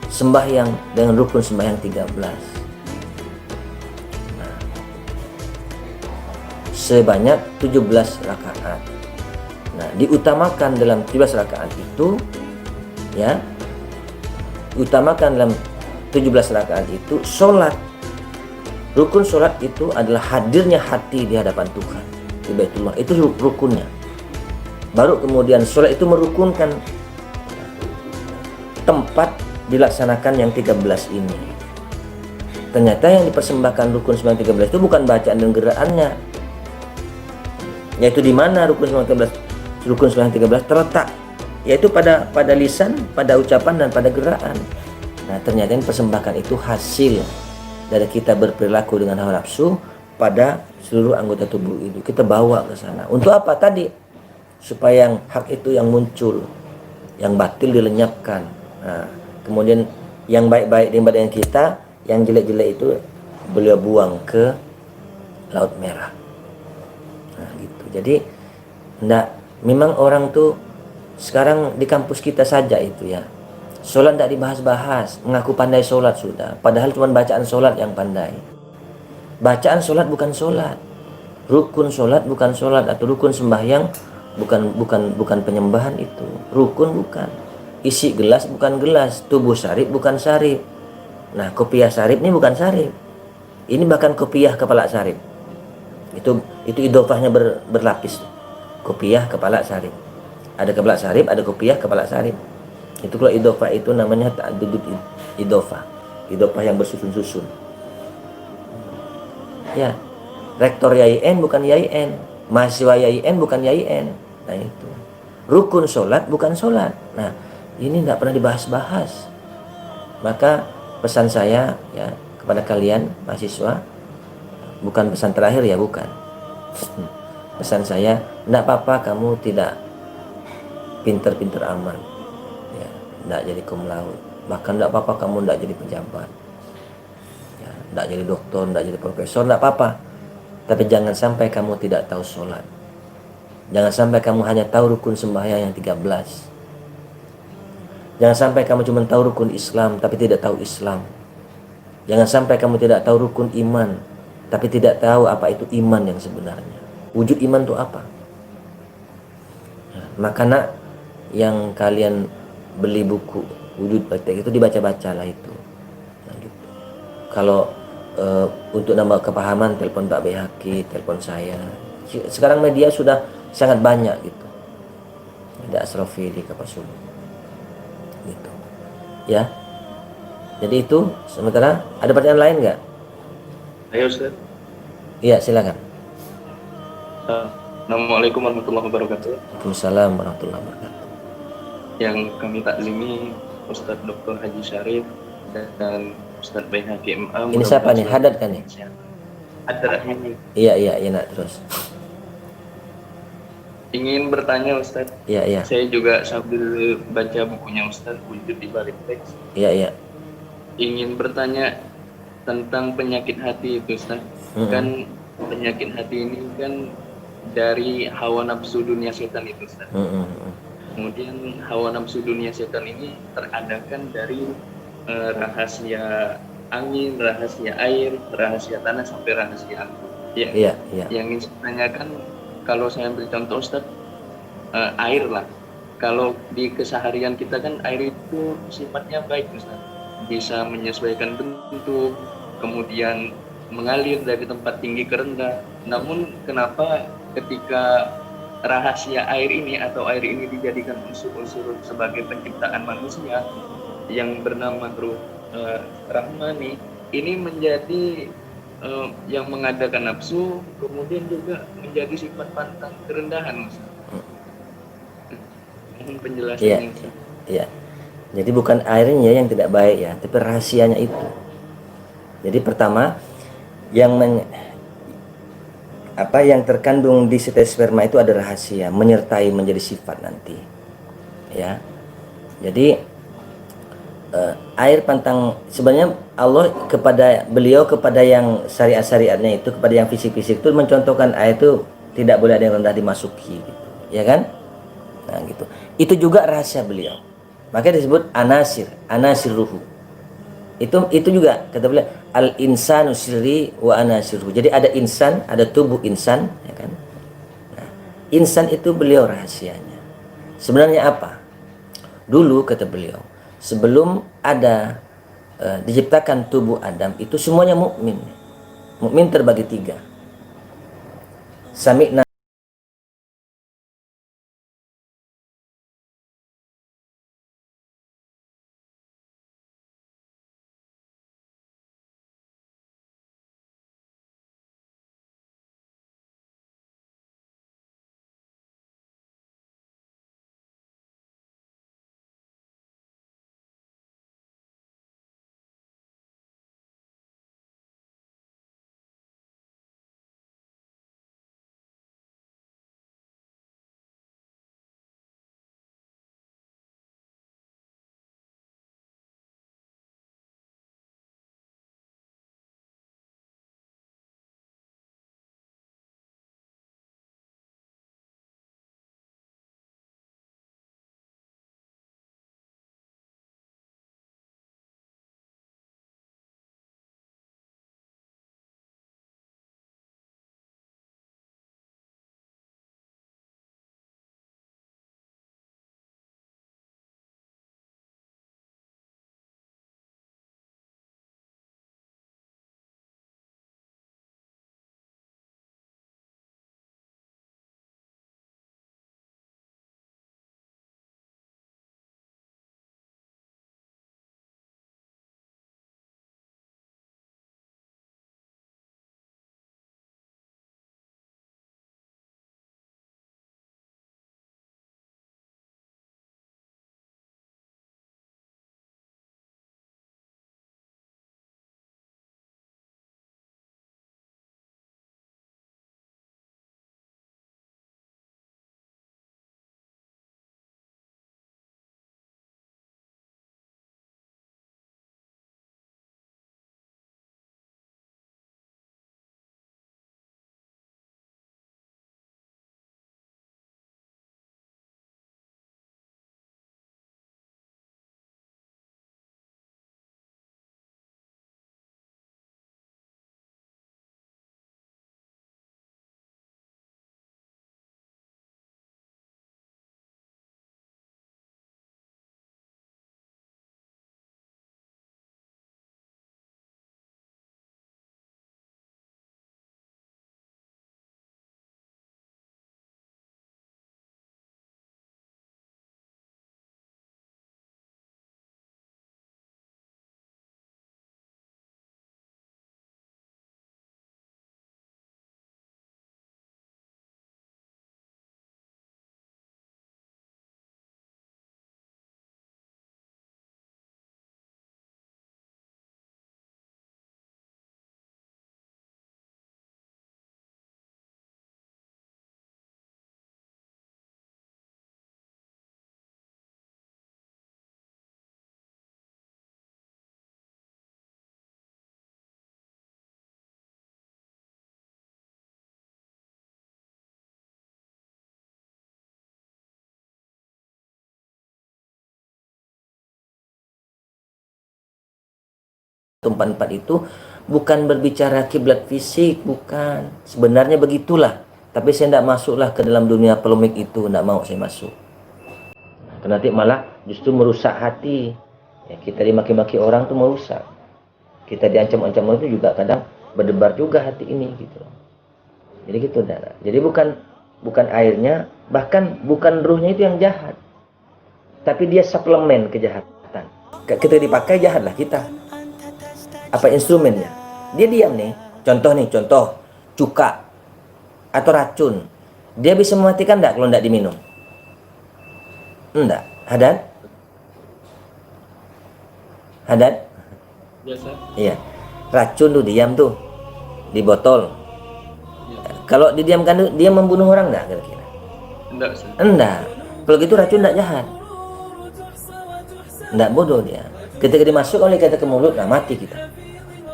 sembahyang dengan rukun sembahyang 13. Sebanyak 17 rakaat. Nah, diutamakan dalam 17 rakaat itu ya, utamakan dalam 17 rakaat itu sholat. Rukun sholat itu adalah hadirnya hati di hadapan Tuhan di Baitullah, itu rukunnya. Baru kemudian sholat itu merukunkan tempat dilaksanakan yang 13 ini. Ternyata yang dipersembahkan rukun sembahyang 13 itu bukan bacaan dan gerakannya, yaitu di mana rukun sembahyang 13 terletak, yaitu pada lisan, pada ucapan, dan pada gerakan. Nah, ternyata yang persembahkan itu hasil dari kita berperilaku dengan hawa nafsu pada seluruh anggota tubuh itu. Kita bawa ke sana. Untuk apa tadi? Supaya yang hak itu yang muncul, yang batil dilenyapkan. Nah, kemudian yang baik-baik di badan kita, yang jelek-jelek itu beliau buang ke Laut Merah. Nah, gitu. Jadi memang orang tuh sekarang di kampus kita saja itu ya, sholat tidak dibahas-bahas, mengaku pandai sholat sudah, padahal cuma bacaan sholat yang pandai. Bacaan sholat bukan sholat, rukun sholat bukan sholat, atau rukun sembahyang bukan penyembahan itu, rukun bukan, isi gelas bukan gelas, tubuh sarip bukan sarip. Nah, kopiah sarip ini bukan sarip, ini bahkan kopiah kepala sarip. Itu idofahnya berlapis. Kopiah kepala sarip. Ada kepala sarip, ada kopiah kepala sarip. Itu kalau idofah itu namanya ta'addud idofah. Idofah yang bersusun-susun. Ya. Rektor YIN bukan YIN, mahasiswa YIN bukan YIN. Nah, itu. Rukun sholat bukan sholat. Nah, ini tidak pernah dibahas-bahas. Maka pesan saya ya kepada kalian mahasiswa, bukan pesan terakhir ya, bukan. Pesan saya, tidak apa-apa kamu tidak pinter-pinter aman, ya, tidak jadi cum laude, bahkan tidak apa-apa kamu tidak jadi pejabat, ya, tidak jadi dokter, tidak jadi profesor, tidak apa-apa. Tapi jangan sampai kamu tidak tahu sholat. Jangan sampai kamu hanya tahu rukun sembahyang yang 13. Jangan sampai kamu cuma tahu rukun Islam tapi tidak tahu Islam. Jangan sampai kamu tidak tahu rukun iman tapi tidak tahu apa itu iman yang sebenarnya. Wujud iman itu apa? Nah, maka nak, yang kalian beli buku wujud praktek itu dibaca-bacalah itu. Nah, gitu. Kalau untuk nambah kepahaman, telepon Pak Behaki, telepon saya. Sekarang media sudah sangat banyak gitu. Ada Asrofi di Kapasulu. Gitu. Ya. Jadi itu, sementara ada pertanyaan lain nggak? Ayo Ustaz. Iya, silakan. Assalamualaikum warahmatullahi wabarakatuh. Waalaikumsalam warahmatullahi wabarakatuh. Yang kami taklimi Ustadz Dr. Haji Syarif dan Ustadz Baihaqi MA, Ini siapa mudah-mudahan nih? selalu Haddad kan diberikan nih? kesehatan. Ada ini Iya, iya, iya, nak terus. ingin bertanya Ustadz. Iya, iya. Saya juga sambil baca bukunya Ustadz Wujud di Balik Teks. Iya, iya. Ingin bertanya tentang penyakit hati itu Ustadz. Mm-mm. Kan penyakit hati ini kan dari hawa nafsu dunia setan itu Ustadz. Mm-mm. Kemudian hawa nafsu dunia setan ini teradakan dari rahasia angin, rahasia air, rahasia tanah sampai rahasia api. Ya, Iya, iya. yang ingin saya tanyakan, kalau saya ambil contoh Ustaz, air lah. Kalau di keseharian kita kan air itu sifatnya baik Ustaz, bisa menyesuaikan bentuk, kemudian mengalir dari tempat tinggi ke rendah. Namun kenapa ketika rahasia air ini atau air ini dijadikan unsur-unsur sebagai penciptaan manusia yang bernama Ruh Rahmani, ini menjadi yang mengadakan nafsu, kemudian juga menjadi sifat pantang kerendahan, Ustaz. Mohon Iya, penjelasannya, Ustaz. iya. Jadi bukan airnya yang tidak baik ya, tapi rahasianya itu. Jadi pertama, yang apa yang terkandung di setes sperma itu ada rahasia, menyertai menjadi sifat nanti. Ya. Jadi air pantang sebenarnya Allah kepada beliau, kepada yang syariat-syariatnya itu, kepada yang fisik-fisik itu mencontohkan air itu tidak boleh ada yang rendah dimasuki gitu. Ya kan? Nah, gitu. Itu juga rahasia beliau. Makanya disebut anasir, anasir ruhu. Itu juga kata beliau al insanu sirri wa anasiruhu. Jadi ada insan, ada tubuh insan, ya kan? Insan itu beliau rahasianya. Sebenarnya apa? Dulu kata beliau, sebelum ada diciptakan tubuh Adam itu semuanya mukmin. Mukmin terbagi tiga. Sami'na tempat itu bukan berbicara kiblat fisik, bukan. Sebenarnya begitulah. Tapi saya tidak masuklah ke dalam dunia polemik itu, tidak mau saya masuk. Nanti malah justru merusak hati. Ya, kita dimaki-maki orang tuh merusak. Kita diancam-ancam orang itu juga kadang berdebar juga hati ini gitu. Jadi gitu, saudara. Jadi bukan airnya, bahkan bukan ruhnya itu yang jahat. Tapi dia suplemen kejahatan. Kita dipakai jahatlah kita. Apa instrumennya? Dia diam nih. Contoh cuka atau racun. Dia bisa mematikan enggak kalau enggak diminum? Enggak. Haddad? Biasa. Iya. Racun tuh diam tuh di botol. Ya. Kalau didiamkan tuh, dia membunuh orang enggak kira-kira? Enggak, Ustaz. Enggak. Kalau gitu racun enggak jahat. Enggak bodoh dia. Ketika dimasukkan oleh kita ke mulut, nah mati kita.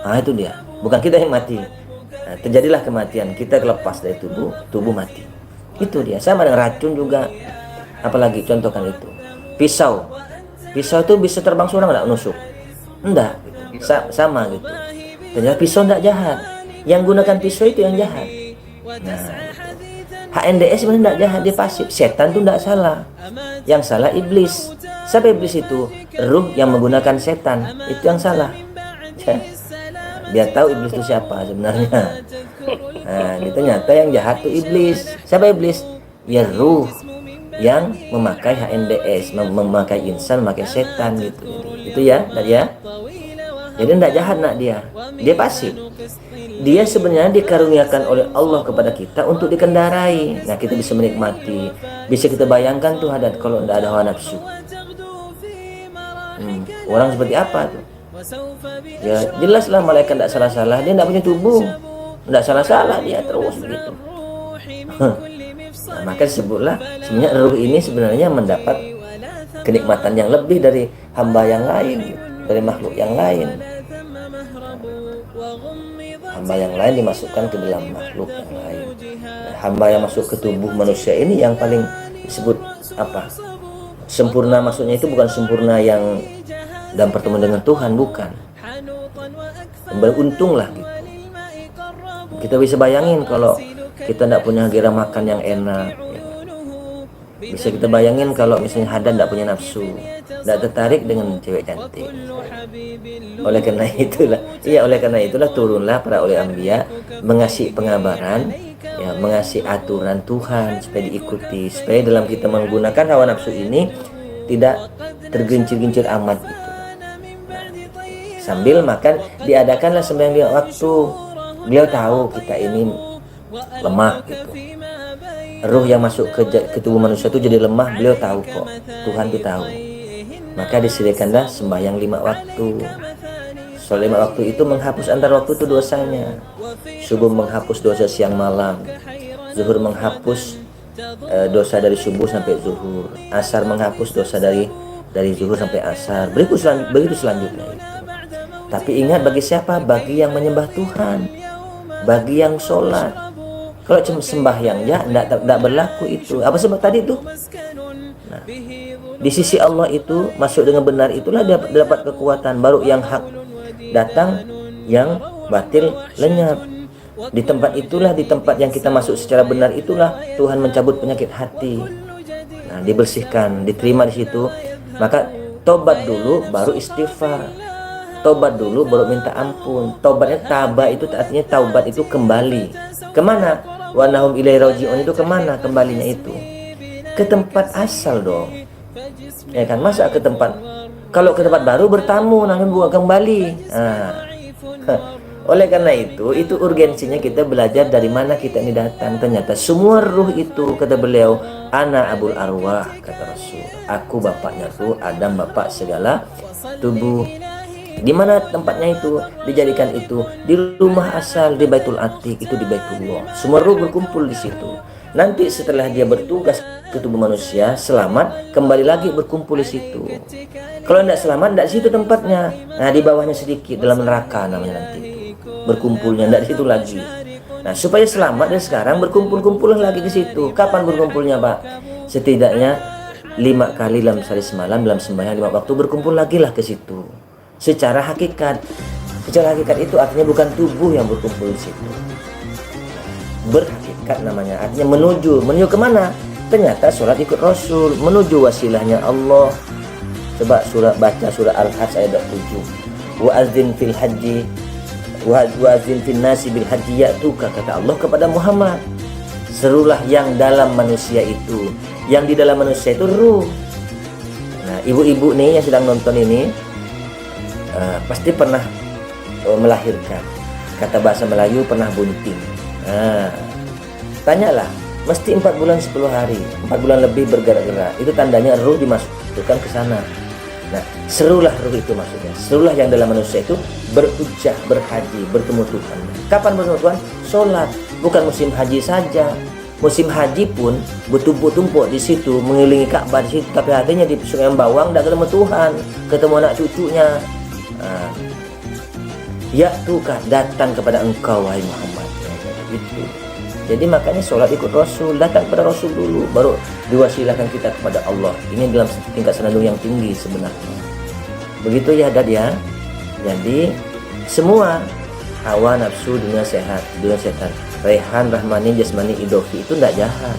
Nah itu dia. Bukan kita yang mati. Nah, terjadilah kematian. Kita lepas dari tubuh mati. Itu dia. Sama dengan racun juga. Apalagi contohkan itu. Pisau itu bisa terbang seorang enggak nusuk? Enggak. Sama gitu. Ternyata pisau enggak jahat. Yang gunakan pisau itu yang jahat. Nah, gitu. HNDS sebenarnya enggak jahat, dia pasif. Setan itu enggak salah. Yang salah iblis. Siapa iblis itu? Ruh yang menggunakan setan. Itu yang salah. Dia tahu iblis itu siapa sebenarnya. Nah, ternyata yang jahat itu iblis. Siapa iblis? Ya ruh yang memakai HNDS, memakai insan, memakai setan gitu. Itu ya, ya. Jadi tidak jahat nak dia pasif. Dia sebenarnya dikaruniakan oleh Allah kepada kita untuk dikendarai. Nah kita bisa menikmati, bisa kita bayangkan tuh Haddad kalau tidak ada hawa nafsu. Orang seperti apa tuh? Ya jelaslah malaikat tidak salah-salah, dia tidak punya tubuh, tidak salah-salah dia terus begitu. Nah, maka disebutlah sebenarnya ruh ini sebenarnya mendapat kenikmatan yang lebih dari hamba yang lain gitu. Dari makhluk yang lain. Hamba yang lain dimasukkan ke dalam makhluk yang lain. Nah, hamba yang masuk ke tubuh manusia ini yang paling disebut apa? Sempurna, maksudnya itu bukan sempurna yang dalam pertemuan dengan Tuhan, bukan. Beruntunglah gitu. Kita bisa bayangin kalau kita tidak punya gairah makan yang enak. Bisa kita bayangin kalau misalnya Haddad tidak punya nafsu, tidak tertarik dengan cewek cantik. Oleh karena itulah turunlah para oleh anbiya mengasih pengabaran, ya, mengasih aturan Tuhan supaya diikuti, supaya dalam kita menggunakan hawa nafsu ini tidak tergincir-gincir amat gitu. Nah, sambil makan diadakanlah sembahyang 5 waktu. Beliau tahu kita ini lemah gitu. Ruh yang masuk ke tubuh manusia itu jadi lemah, beliau tahu kok. Tuhan itu tahu. Maka disediakanlah sembahyang 5 waktu. Soal 5 waktu itu menghapus antar waktu itu dosanya. Subuh menghapus dosa siang malam. Zuhur menghapus dosa dari subuh sampai zuhur. Asar menghapus dosa dari zuhur sampai asar. Begitu selanjutnya itu. Tapi ingat, bagi siapa? Bagi yang menyembah Tuhan, bagi yang sholat. Kalau cuma sembahyang ya tidak berlaku itu. Apa sebab tadi itu? Nah, di sisi Allah itu masuk dengan benar itulah dapat kekuatan. Baru yang hak datang, yang batil lenyap. Di tempat itulah, di tempat yang kita masuk secara benar itulah Tuhan mencabut penyakit hati. Nah, dibersihkan, diterima di situ. Maka tobat dulu baru istighfar. Tobat dulu baru minta ampun. Tobatnya taba itu artinya taubat itu kembali. Kemana? Wa nahum ilaihi raji'un itu kemana kembalinya itu? Ke tempat asal dong. Ya kan, masa ke tempat, kalau ke tempat baru bertamu namun bukan kembali. Nah, oleh karena itu urgensinya kita belajar dari mana kita ini datang. Ternyata semua ruh itu, kata beliau, ana abul arwah, kata Rasul. Aku bapaknya ruh, Adam bapak segala tubuh. Di mana tempatnya itu dijadikan itu? Di rumah asal, di Baitul Atiq, itu di Baitullah. Semua ruh berkumpul di situ. Nanti setelah dia bertugas ke tubuh manusia, selamat, kembali lagi berkumpul di situ. Kalau tidak selamat, tidak di situ tempatnya. Nah, di bawahnya sedikit, dalam neraka namanya nanti itu. Berkumpulnya, tidak di situ lagi. Nah, supaya selamat dan sekarang berkumpul-kumpul lagi ke situ. Kapan berkumpulnya, Pak? Setidaknya 5 kali dalam sehari semalam, dalam sembahyang 5 waktu berkumpul lagi lah ke situ. Secara hakikat Secara hakikat itu artinya bukan tubuh yang berkumpul di situ. Berhakikat namanya, artinya menuju kemana? Ternyata sholat ikut Rasul, menuju wasilahnya Allah. Coba baca surah Al-Hajj ayat 7. Wa'adzin fil haji wa'adzin fil nasi bil haji ya'tuka, kata Allah kepada Muhammad. Serulah yang dalam manusia itu. Yang di dalam manusia itu ruh. Nah, ibu-ibu nih yang sedang nonton ini pasti pernah melahirkan. Kata bahasa Melayu pernah bunting. Nah, tanyalah, mesti 4 bulan 10 hari, 4 bulan lebih bergerak-gerak. Itu tandanya ruh dimasukkan ke sana. Nah, serulah ruh itu maksudnya. Serulah yang dalam manusia itu berucah, berhaji, bertemu Tuhan. Kapan bertemu Tuhan? Sholat. Bukan musim haji saja. Musim haji pun bertumpuk-tumpuk di situ, mengelilingi Ka'bah di situ, tapi hatinya di Sungai Bawang tidak ketemu Tuhan, ketemu anak cucunya. Ya tukah datang kepada engkau wahai Muhammad. Itu. Jadi makanya sholat ikut Rasul, datang kepada Rasul dulu, baru diwasilahkan kita kepada Allah. Ini dalam tingkat senandung yang tinggi sebenarnya. Begitu ya Dad ya. Jadi semua hawa nafsu, dunia sehat, dunia setan, rehan, rahmani, jasmani, idofi itu tidak jahat.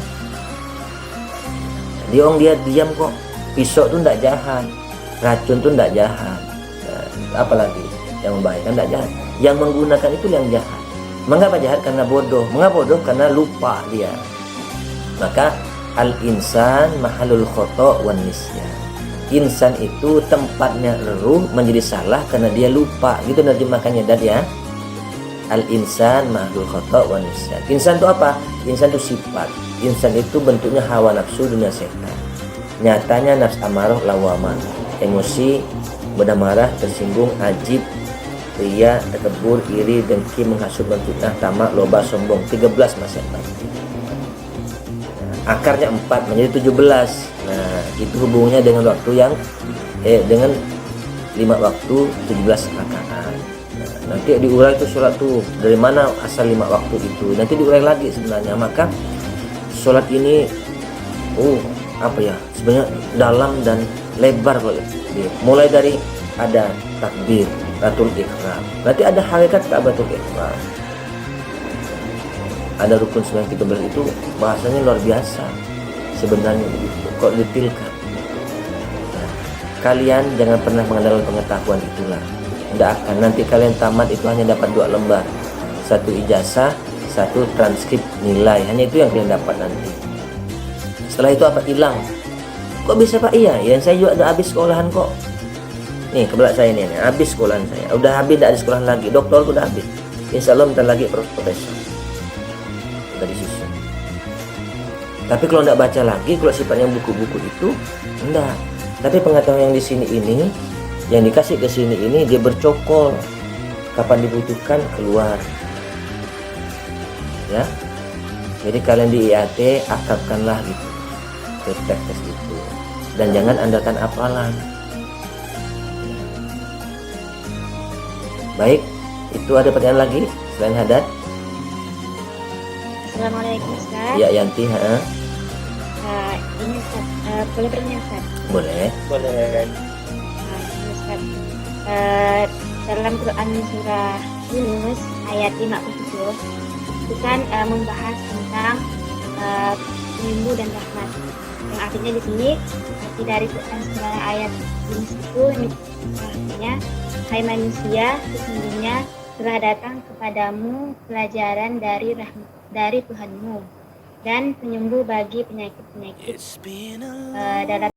Dia diam kok. Pisau itu tidak jahat, racun itu tidak jahat. Nah, apalagi yang membahayakan tidak jahat. Yang menggunakan itu yang jahat. Mengapa jahat? Karena bodoh. Mengapa bodoh? Karena lupa dia. Maka al-insan mahalul khoto' wan nisyan. Insan itu tempatnya ruh menjadi salah karena dia lupa. Gitu nerjemahkannya Dad ya. Al-insan mahalul khoto' wan nisyan. Insan itu apa? Insan itu sifat. Insan itu bentuknya hawa nafsu, dunia setan. Nyatanya nafs amarah lawamah. Emosi, mudah marah, tersinggung, ajib, ria, takabur, iri, dengki, menghasut, menfitnah, tamak, loba, sombong. 13 masyarakat. Akarnya 4 menjadi 17. Nah, itu hubungannya dengan waktu yang dengan 5 waktu 17 rakaat. Nah, nanti diurai itu sholat tuh dari mana asal 5 waktu itu. Nanti diurai lagi sebenarnya. Maka sholat ini sebenarnya dalam dan lebar boleh. Mulai dari ada takbir, Ratul Ikhram. Nanti ada hakikat Ka'batul Ikhram. Ada rukun 913 itu bahasanya luar biasa. Sebenarnya begitu. Kok detailkan. Nah, kalian jangan pernah mengandalkan pengetahuan itulah. Tidak akan. Nanti kalian tamat itu hanya dapat 2 lembar. 1 ijazah, 1 transkrip nilai. Hanya itu yang kalian dapat nanti. Setelah itu apa? Hilang. Kok bisa Pak? Iya, saya juga udah habis sekolahan kok. Nih kebelak saya ini habis sekolahan saya, udah habis, tidak ada sekolahan lagi, doktor udah habis, insya Allah bentar lagi profesor, udah disusun. Tapi kalau tidak baca lagi, kalau sifatnya buku-buku itu enggak. Tapi pengetahuan yang di sini ini, yang dikasih ke sini ini, dia bercokol, kapan dibutuhkan keluar, ya. Jadi kalian di IAT akrabkanlah gitu, tes itu, dan jangan andalkan hafalan. Baik, itu ada pertanyaan lagi selain Haddad? Assalamualaikum Ustaz. Ya Yanti, Ini Ustaz, boleh bertanya Ustaz? Boleh. Ini Ustaz, dalam Quran surah Yunus ayat 57 itu kan membahas tentang penyembuh dan rahmat. Yang artinya di sini arti dari segala ayat Yunus itu artinya, hai manusia, sesungguhnya telah datang kepadamu pelajaran dari Tuhanmu dan penyembuh bagi penyakit-penyakit dalam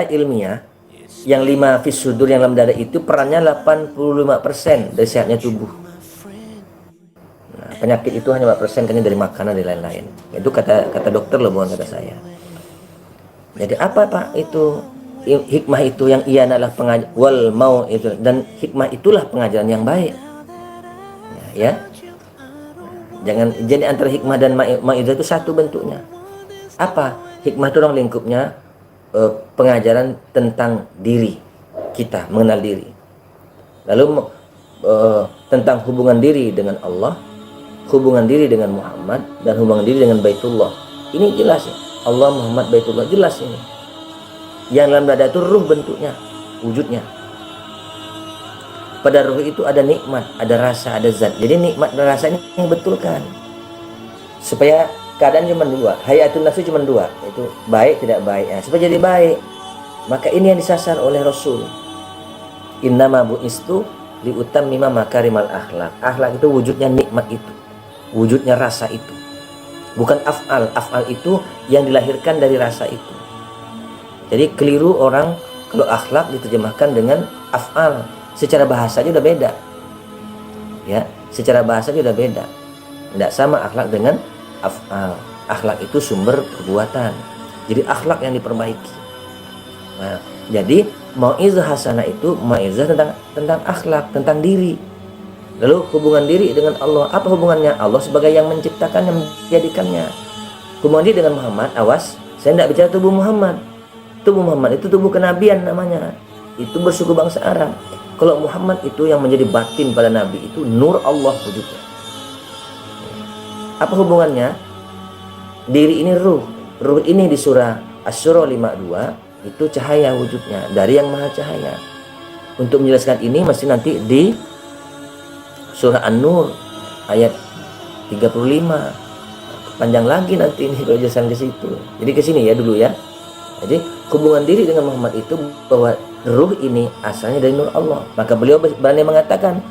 ilmiah, yang 5 fis sudur yang dalam dada itu perannya 85% dari sehatnya tubuh. Nah, penyakit itu hanya 4% kan dari makanan dan lain-lain. Itu kata dokter loh, bukan kata saya. Jadi apa Pak itu hikmah itu yang ia adalah pengajaran wal mau itu, dan hikmah itulah pengajaran yang baik. Ya. Jangan jadi antara hikmah dan mau'izah itu satu bentuknya. Apa? Hikmah itu orang lingkupnya pengajaran tentang diri kita, mengenal diri. Lalu tentang hubungan diri dengan Allah, hubungan diri dengan Muhammad, dan hubungan diri dengan Baitullah. Ini jelas ya. Allah, Muhammad, Baitullah, jelas ini. Yang dalam dada itu ruh bentuknya, wujudnya. Pada ruh itu ada nikmat, ada rasa, ada zat. Jadi nikmat dan rasa ini yang betulkan. Supaya keadaan cuma dua, hayatun nafsi cuma dua, itu baik tidak baik. Nah, supaya jadi baik, maka ini yang disasar oleh Rasul. Innama bu'istu liutammima makarimal akhlak. Akhlak itu wujudnya nikmat itu, wujudnya rasa itu, bukan af'al. Af'al itu yang dilahirkan dari rasa itu. Jadi keliru orang kalau akhlak diterjemahkan dengan af'al. Secara bahasa aja udah beda. Ya, secara bahasa aja udah beda. Tidak sama akhlak dengan af'al. Akhlak itu sumber perbuatan. Jadi akhlak yang diperbaiki. Nah, jadi mau'izah hasanah itu mau'izah tentang akhlak, tentang diri. Lalu hubungan diri dengan Allah, apa hubungannya? Allah sebagai yang menciptakan, yang menjadikannya. Hubungan diri dengan Muhammad, awas, saya tidak bicara tubuh Muhammad. Tubuh Muhammad itu tubuh kenabian namanya. Itu bersuku bangsa Arab. Kalau Muhammad itu yang menjadi batin pada Nabi, itu nur Allah wujudnya. Apa hubungannya? Diri ini ruh. Ruh ini di surah Asy-Syura 52 itu cahaya wujudnya dari yang maha cahaya. Untuk menjelaskan ini mesti nanti di surah An-Nur ayat 35. Panjang lagi nanti ini kalau jelasan ke situ. Jadi ke sini ya dulu ya. Jadi hubungan diri dengan Muhammad itu bahwa ruh ini asalnya dari nur Allah. Maka beliau berani mengatakan,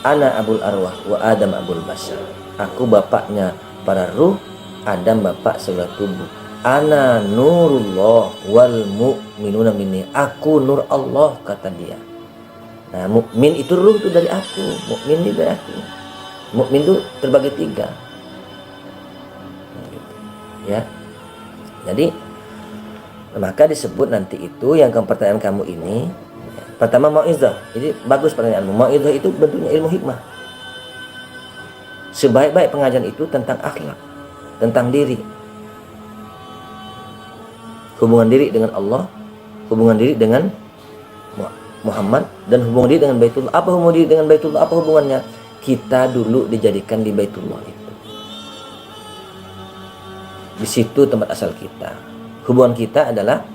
ana abul arwah wa Adam abul bashar. Aku bapaknya para ruh, Adam bapak segala tubuh. Ana nurullah wal mu'minuna minni. Aku nur Allah, kata dia. Nah, mukmin itu ruh itu dari aku, mukmin itu dari aku. Mukmin itu terbagi 3. Ya. Jadi maka disebut nanti itu yang pertanyaan kamu ini. Pertama mau'izah. Jadi bagus pertanyaanmu. Mau'izah itu bentuknya ilmu hikmah. Sebaik-baik pengajaran itu tentang akhlak, tentang diri. Hubungan diri dengan Allah, hubungan diri dengan Muhammad, dan hubungan diri dengan Baitullah. Apa hubungan diri dengan Baitullah? Apa hubungannya? Kita dulu dijadikan di Baitullah itu. Di situ tempat asal kita. Hubungan kita adalah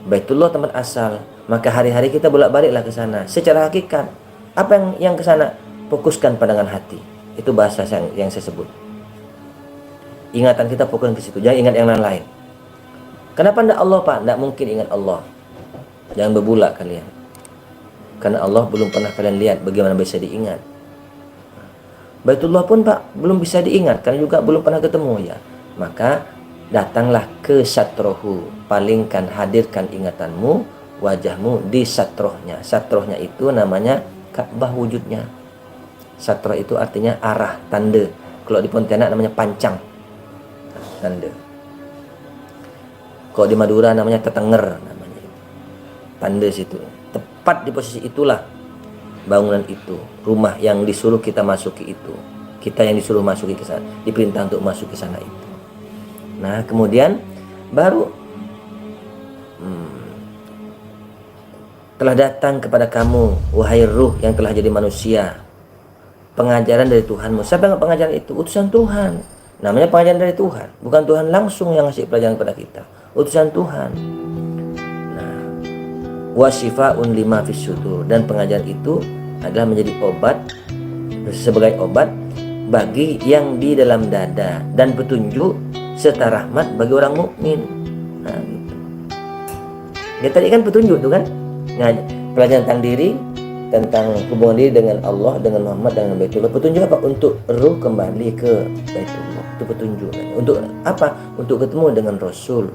Baitullah tempat asal. Maka hari-hari kita bolak-baliklah ke sana. Secara hakikat, apa yang ke sana? Fokuskan pandangan hati. Itu bahasa yang saya sebut. Ingatan kita fokuskan ke situ. Jangan ingat yang lain-lain. Kenapa tidak Allah, Pak? Tidak mungkin ingat Allah. Jangan berbulak kalian. Karena Allah belum pernah kalian lihat. Bagaimana bisa diingat? Baitullah pun, Pak, belum bisa diingat. Karena juga belum pernah ketemu ya. Maka datanglah ke satrohu, palingkan, hadirkan ingatanmu, wajahmu di satrohnya. Satrohnya itu namanya Ka'bah wujudnya. Satroh itu artinya arah, tanda. Kalau di Pontianak namanya pancang, tanda. Kalau di Madura namanya tetenger, namanya tanda situ. Tepat di posisi itulah bangunan itu, rumah yang disuruh kita masuki itu. Kita yang disuruh masuki ke sana, diperintah untuk masuk ke sana itu. Nah, kemudian baru telah datang kepada kamu, wahai ruh yang telah jadi manusia, pengajaran dari Tuhanmu. Siapa yang pengajaran itu? Utusan Tuhan. Namanya pengajaran dari Tuhan. Bukan Tuhan langsung yang ngasih pelajaran kepada kita. Utusan Tuhan. Nah, wasyifaun lima fis sudur. Dan pengajaran itu adalah menjadi obat, sebagai obat bagi yang di dalam dada, dan petunjuk serta rahmat bagi orang mukmin. Nah, gitu. Ya tadi kan petunjuk tuh kan. Nah, pelajaran tentang diri, tentang hubungan diri dengan Allah, dengan Muhammad, dengan Baitullah. Petunjuk apa? Untuk ruh kembali ke Baitullah. Itu petunjuk. Untuk apa? Untuk ketemu dengan Rasul.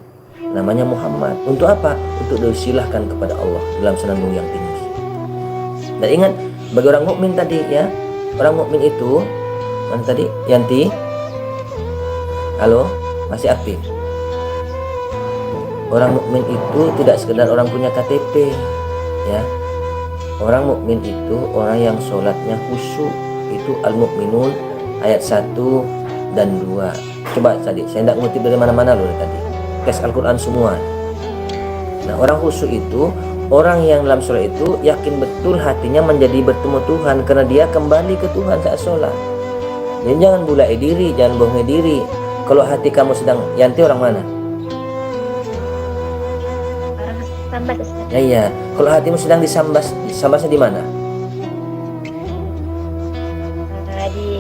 namanya Muhammad. Untuk apa? Untuk disilahkan kepada Allah dalam senandung yang tinggi. Dan ingat, bagi orang mukmin tadi ya, orang mukmin itu mana tadi? Yanti, halo, masih aktif. Orang mukmin itu tidak sekedar orang punya KTP ya. Orang mukmin itu orang yang sholatnya khusyuk. Itu al-mukminun ayat 1 dan 2. Coba tadi, saya tidak ngutip dari mana-mana loh tadi. Tes Al-Quran semua. Nah, orang khusyuk itu orang yang dalam sholat itu yakin betul hatinya menjadi bertemu Tuhan, karena dia kembali ke Tuhan saat sholat. Jadi jangan bulai diri, jangan bohongi diri. Kalau hati kamu sedang, Yanti orang mana? Orang sambat Ustaz. Ya iya, kalau hatimu sedang disambas, disambasnya di mana? Di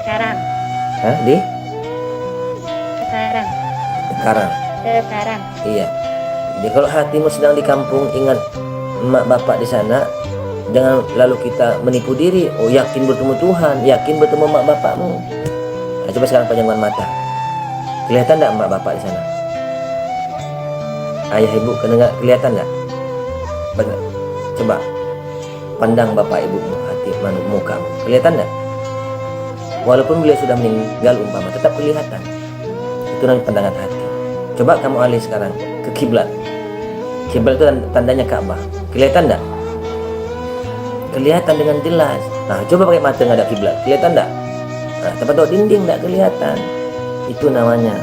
sekarang. Hah? Di Sekarang. Sekarang. Sekarang. Iya. Jadi kalau hatimu sedang di kampung, ingat emak bapak di sana. Jangan lalu kita menipu diri. Oh, yakin bertemu Tuhan, yakin bertemu emak bapakmu. Nah, coba sekarang pejamkan mata. Kelihatan enggak emak bapak di sana? Ayah ibu kelihatan enggak? Coba pandang bapak ibumu, hati mukamu. Kelihatan enggak? Walaupun beliau sudah meninggal umpama, tetap kelihatan. Itu namanya pandangan hati. Coba kamu alih sekarang ke kiblat. Kiblat itu tandanya Ka'bah. Kelihatan enggak? Kelihatan dengan jelas. Nah, coba pakai mata ngadap kiblat. Kelihatan enggak? Nah, tempat dinding enggak kelihatan. Itu namanya.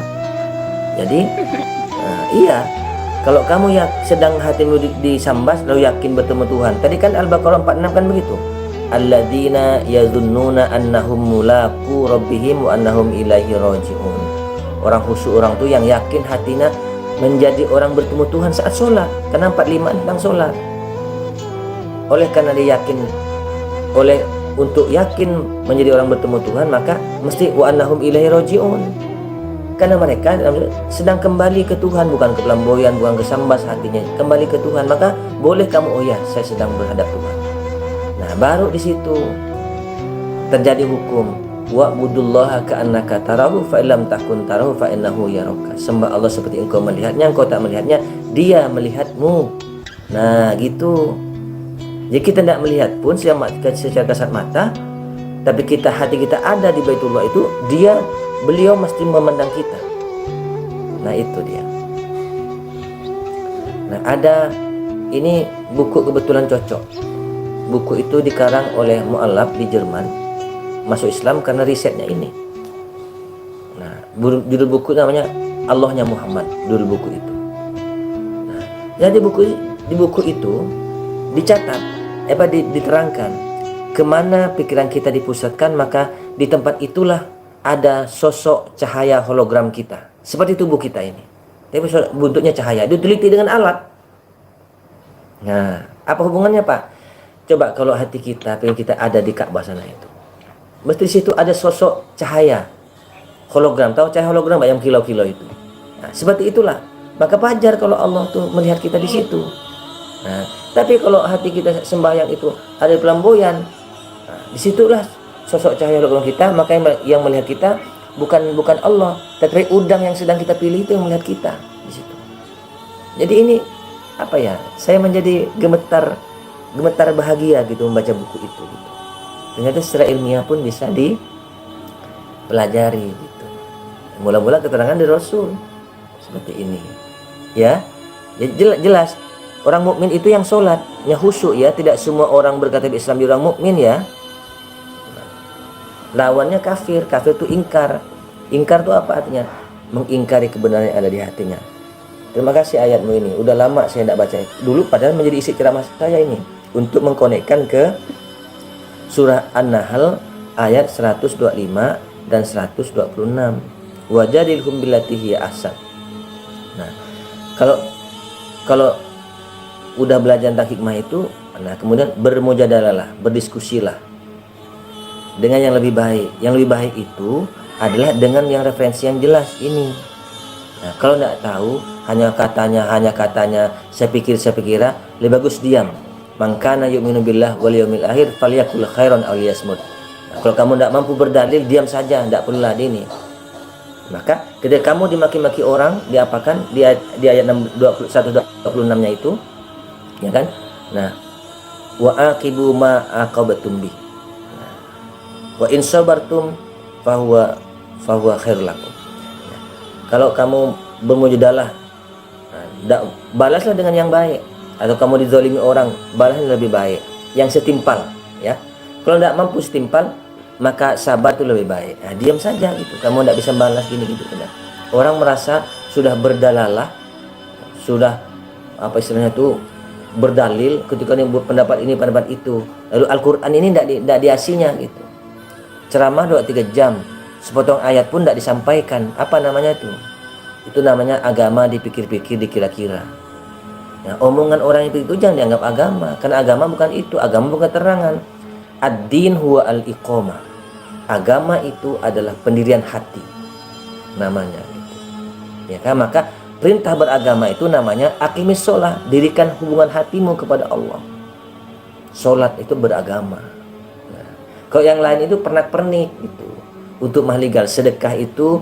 Jadi, iya. Kalau kamu yang sedang hatimu disambas, lalu yakin bertemu Tuhan. Tadi kan Al-Baqarah 46 kan begitu. Alladzina yazunnuna annahum mulaqu rabbihim wa annahum ilaihi raji'un. Orang khusyuk, orang itu yang yakin hatinya menjadi orang bertemu Tuhan saat sholat. Karena 45 tentang sholat. Oleh karena dia yakin, untuk yakin menjadi orang bertemu Tuhan, maka mesti wa annahum ilaihi raji'un. Karena mereka sedang kembali ke Tuhan, bukan ke pelamboyan, bukan ke sambas hatinya, kembali ke Tuhan. Maka boleh kamu, oh ya, saya sedang berhadap Tuhan. Nah, baru di situ terjadi hukum wa'budullaha ka'annaka tarahu fa illam takun tarahu fa innahu yaraka. Sembah Allah seperti engkau melihatnya, engkau tak melihatnya, dia melihatmu. Nah, gitu. Jadi kita tidak melihat pun secara kasat mata, tapi hati kita ada di Baitullah itu, beliau mesti memandang kita. Nah, itu dia. Nah, ada ini buku kebetulan cocok. Buku itu dikarang oleh mu'allaf di Jerman, masuk Islam karena risetnya ini. Nah, judul buku namanya Allahnya Muhammad, judul buku itu. Nah, jadi di buku itu dicatat, diterangkan kemana pikiran kita dipusatkan, maka di tempat itulah ada sosok cahaya hologram kita, seperti tubuh kita ini. Tapi bentuknya cahaya, diteliti dengan alat. Nah, apa hubungannya Pak? Coba kalau hati kita, pengen kita ada di Ka'bah sana itu, mesti di situ ada sosok cahaya hologram. Tahu cahaya hologram yang kilau-kilau itu? Nah, seperti itulah. Maka wajar kalau Allah tuh melihat kita di situ. Nah, tapi kalau hati kita sembahyang itu ada pelamboyan, nah, disitulah sosok cahaya hologram kita. Maka yang melihat kita bukan Allah, tapi udang yang sedang kita pilih itu yang melihat kita di situ. Jadi ini apa ya? Saya menjadi gemetar bahagia gitu membaca buku itu gitu. Ternyata secara ilmiah pun bisa dipelajari gitu. Mula-mula keterangan dari Rasul seperti ini. Ya. Jadi jelas orang mukmin itu yang sholatnya khusyuk ya. Tidak semua orang berkata Islam di orang mukmin ya. Lawannya kafir. Kafir itu ingkar. Ingkar itu apa artinya? Mengingkari kebenaran yang ada di hatinya. Terima kasih ayatmu ini. Udah lama saya tidak baca dulu, padahal menjadi isi ceramah saya ini untuk mengkonekkan ke surah An-Nahl ayat 125 dan 126. Wajadilhum billati hiya ahsan. Nah, kalau udah belajar tentang hikmah itu, nah kemudian bermujadalalah, berdiskusilah dengan yang lebih baik. Yang lebih baik itu adalah dengan yang referensi yang jelas ini. Nah, kalau tidak tahu, hanya katanya, saya pikir, lebih bagus diam. Mangkana yu'minu billah wal yawmil akhir falyakul khairan aw liyasmut. Nah, kalau kamu tidak mampu berdalil, diam saja, tidak perlulah ini. Maka ketika kamu dimaki-maki orang, diapakan? Di ayat 126-nya itu, ya kan? Nah, wa aqibu ma aqabatum bi. Wa in sabartum fahuwa khairul lakum. Kalau kamu bermujadah, balaslah dengan yang baik. Atau kamu dizalimi orang, balaslah lebih baik, yang setimpal, ya. Kalau tidak mampu setimpal, maka sabar itu lebih baik. Nah, diam saja gitu. Kamu tidak bisa balas gini gitu. Orang merasa sudah berdalalah, sudah apa istilahnya itu berdalil ketika dia buat pendapat ini pendapat itu. Lalu Al-Quran ini tidak diasinya gitu. Ceramah 2-3 jam, sepotong ayat pun tidak disampaikan. Apa namanya itu? Itu namanya agama dipikir-pikir, dikira-kira. Nah, omongan orang itu jangan dianggap agama, karena agama bukan itu. Agama bukan keterangan. Ad-din huwa al-iqamah. Agama itu adalah pendirian hati, namanya gitu. Ya kan? Maka perintah beragama itu namanya aqimis sholat, dirikan hubungan hatimu kepada Allah. Sholat itu beragama. Nah, kalau yang lain itu pernak-pernik gitu. Untuk mahligal, sedekah itu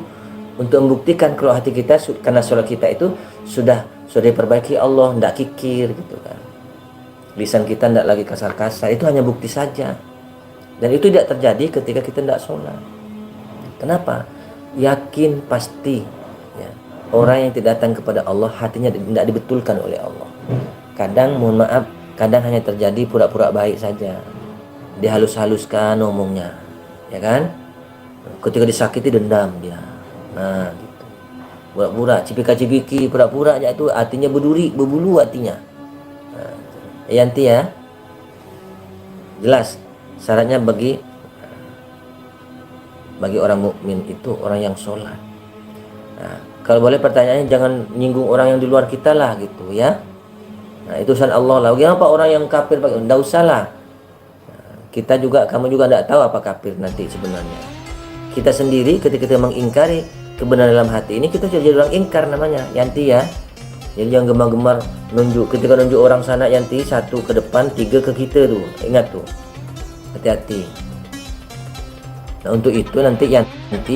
untuk membuktikan kalau hati kita, karena sholat kita itu sudah diperbaiki Allah, tidak kikir gitu kan. Lisan kita tidak lagi kasar-kasar, itu hanya bukti saja. Dan itu tidak terjadi ketika kita tidak sholat. Kenapa? Yakin pasti ya, orang yang tidak datang kepada Allah hatinya tidak dibetulkan oleh Allah. Kadang mohon maaf, kadang hanya terjadi pura-pura baik saja, dihalus-haluskan ngomongnya, ya kan? Ketika disakiti dendam dia, nah gitu, pura-pura cipika-cipiki, pura-pura aja, itu hatinya berduri, berbulu hatinya. Nah, yanti ya, jelas syaratnya bagi orang mukmin itu orang yang sholat. Nah, kalau boleh pertanyaannya jangan nyinggung orang yang di luar kita lah gitu ya. Nah, itu urusan Allah lah. Bagaimana Pak orang yang kafir? Tidak usah lah. Nah, kita juga, kamu juga tidak tahu apa kafir nanti sebenarnya. Kita sendiri ketika kita mengingkari kebenaran dalam hati ini, kita jadi orang ingkar namanya, yanti ya. Jadi jangan gemar-gemar nunjuk, ketika nunjuk orang sana yanti 1 ke depan, 3 ke kita tuh. Ingat tuh. Hati-hati. Nah, untuk itu nanti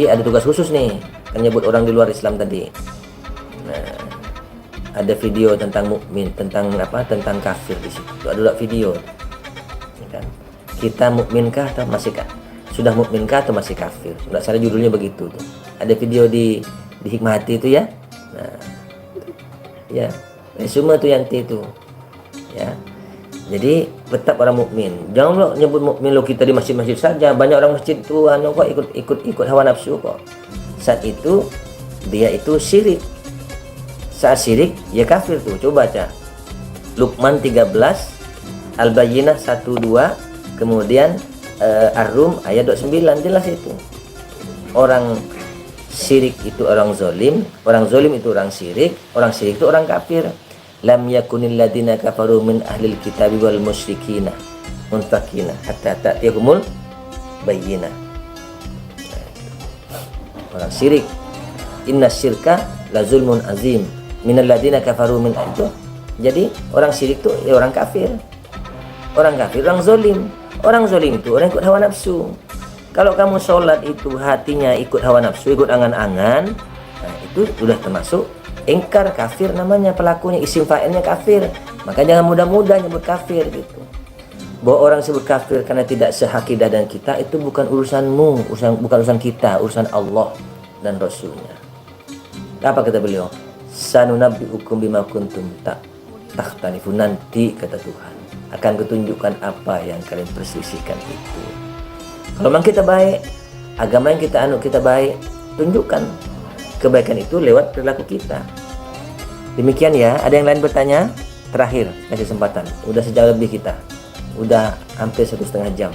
ada tugas khusus nih, kan nyebut orang di luar Islam tadi. Nah, ada video tentang mukmin, tentang apa? Tentang kafir di situ. Ada video. Ya kan? Kita mukminkah atau masih sudah mukminkah atau masih kafir? Enggak salah judulnya begitu tuh. Ada video di Hikmahati itu ya. Nah, ya, semua tuh yanti itu. Ya. Jadi tetap orang mukmin. Jangan lo nyebut mukmin lo kita di masjid-masjid saja. Banyak orang masjid itu kok ikut hawa nafsu kok. Saat itu dia itu syirik. Saat syirik ya kafir tuh. Coba baca Luqman 13, Al-Bayyinah 1-2, kemudian Ar-Rum ayat 29, jelas itu. Orang syirik itu orang zolim itu orang syirik itu orang kafir. Lam yakunil ladina kafaru min ahlil kitabi wal musyrikina muntakina hatta ta'tiyahumul bayyinah. Orang syirik, inna syirka la zulmun azim minal ladina kafaru min itu. Jadi orang syirik itu ya orang kafir, orang zolim. Orang zolim itu orang ikut hawa nafsu. Kalau kamu sholat itu hatinya ikut hawa nafsu, ikut angan-angan, nah itu sudah termasuk ingkar, kafir namanya pelakunya, isim fa'ilnya kafir. Maka jangan mudah-mudah nyebut kafir gitu. Bahwa orang sebut kafir karena tidak sehakidah dan kita, itu bukan urusanmu, bukan urusan kita, urusan Allah dan Rasulnya. Apa kata beliau? Sanunabbi'ukum bima kuntum takhtalifu. Nanti kata Tuhan akan kutunjukkan apa yang kalian perselisihkan itu. Kalau memang kita baik, agama yang kita anut kita baik, tunjukkan kebaikan itu lewat perilaku kita. Demikian ya. Ada yang lain bertanya? Terakhir, kasih kesempatan. Udah sejam lebih kita. Udah hampir 1,5 jam.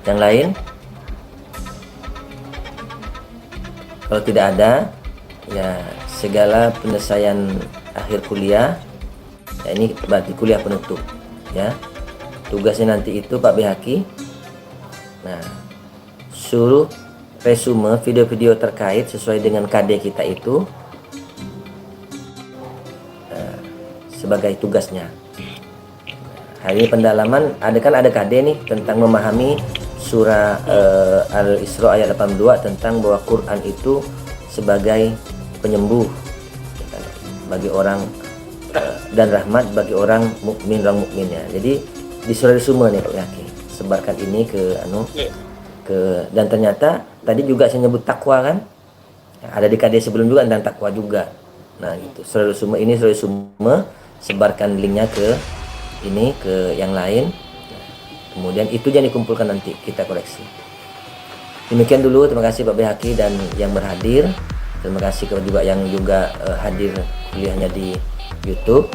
Yang lain? Kalau tidak ada, ya segala penyelesaian akhir kuliah, ya ini berarti kuliah penutup. Ya, tugasnya nanti itu Pak Bihaki. Nah, suruh resume video-video terkait sesuai dengan KD kita itu sebagai tugasnya. Hari ini pendalaman, ada KD nih tentang memahami surah Al-Isra ayat 82 tentang bahwa Quran itu sebagai penyembuh bagi orang dan rahmat bagi orang mukmin, orang mukminnya. Jadi di surah Al-Summa nih Pak Yaki, sebarkan ini dan ternyata tadi juga saya nyebut takwa kan, ada di KD sebelum juga tentang takwa juga. Nah gitu, surah Al-Summa ini surah Al-Summa, sebarkan linknya ke yang lain. Kemudian itu yang dikumpulkan nanti kita koreksi. Demikian dulu, terima kasih Pak Bhaki dan yang berhadir. Terima kasih juga yang hadir kuliahnya di YouTube.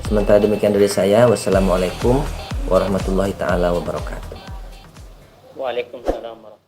Sementara demikian dari saya. Wassalamualaikum warahmatullahi taala wabarakatuh. Waalaikumsalam warahmatullahi wabarakatuh.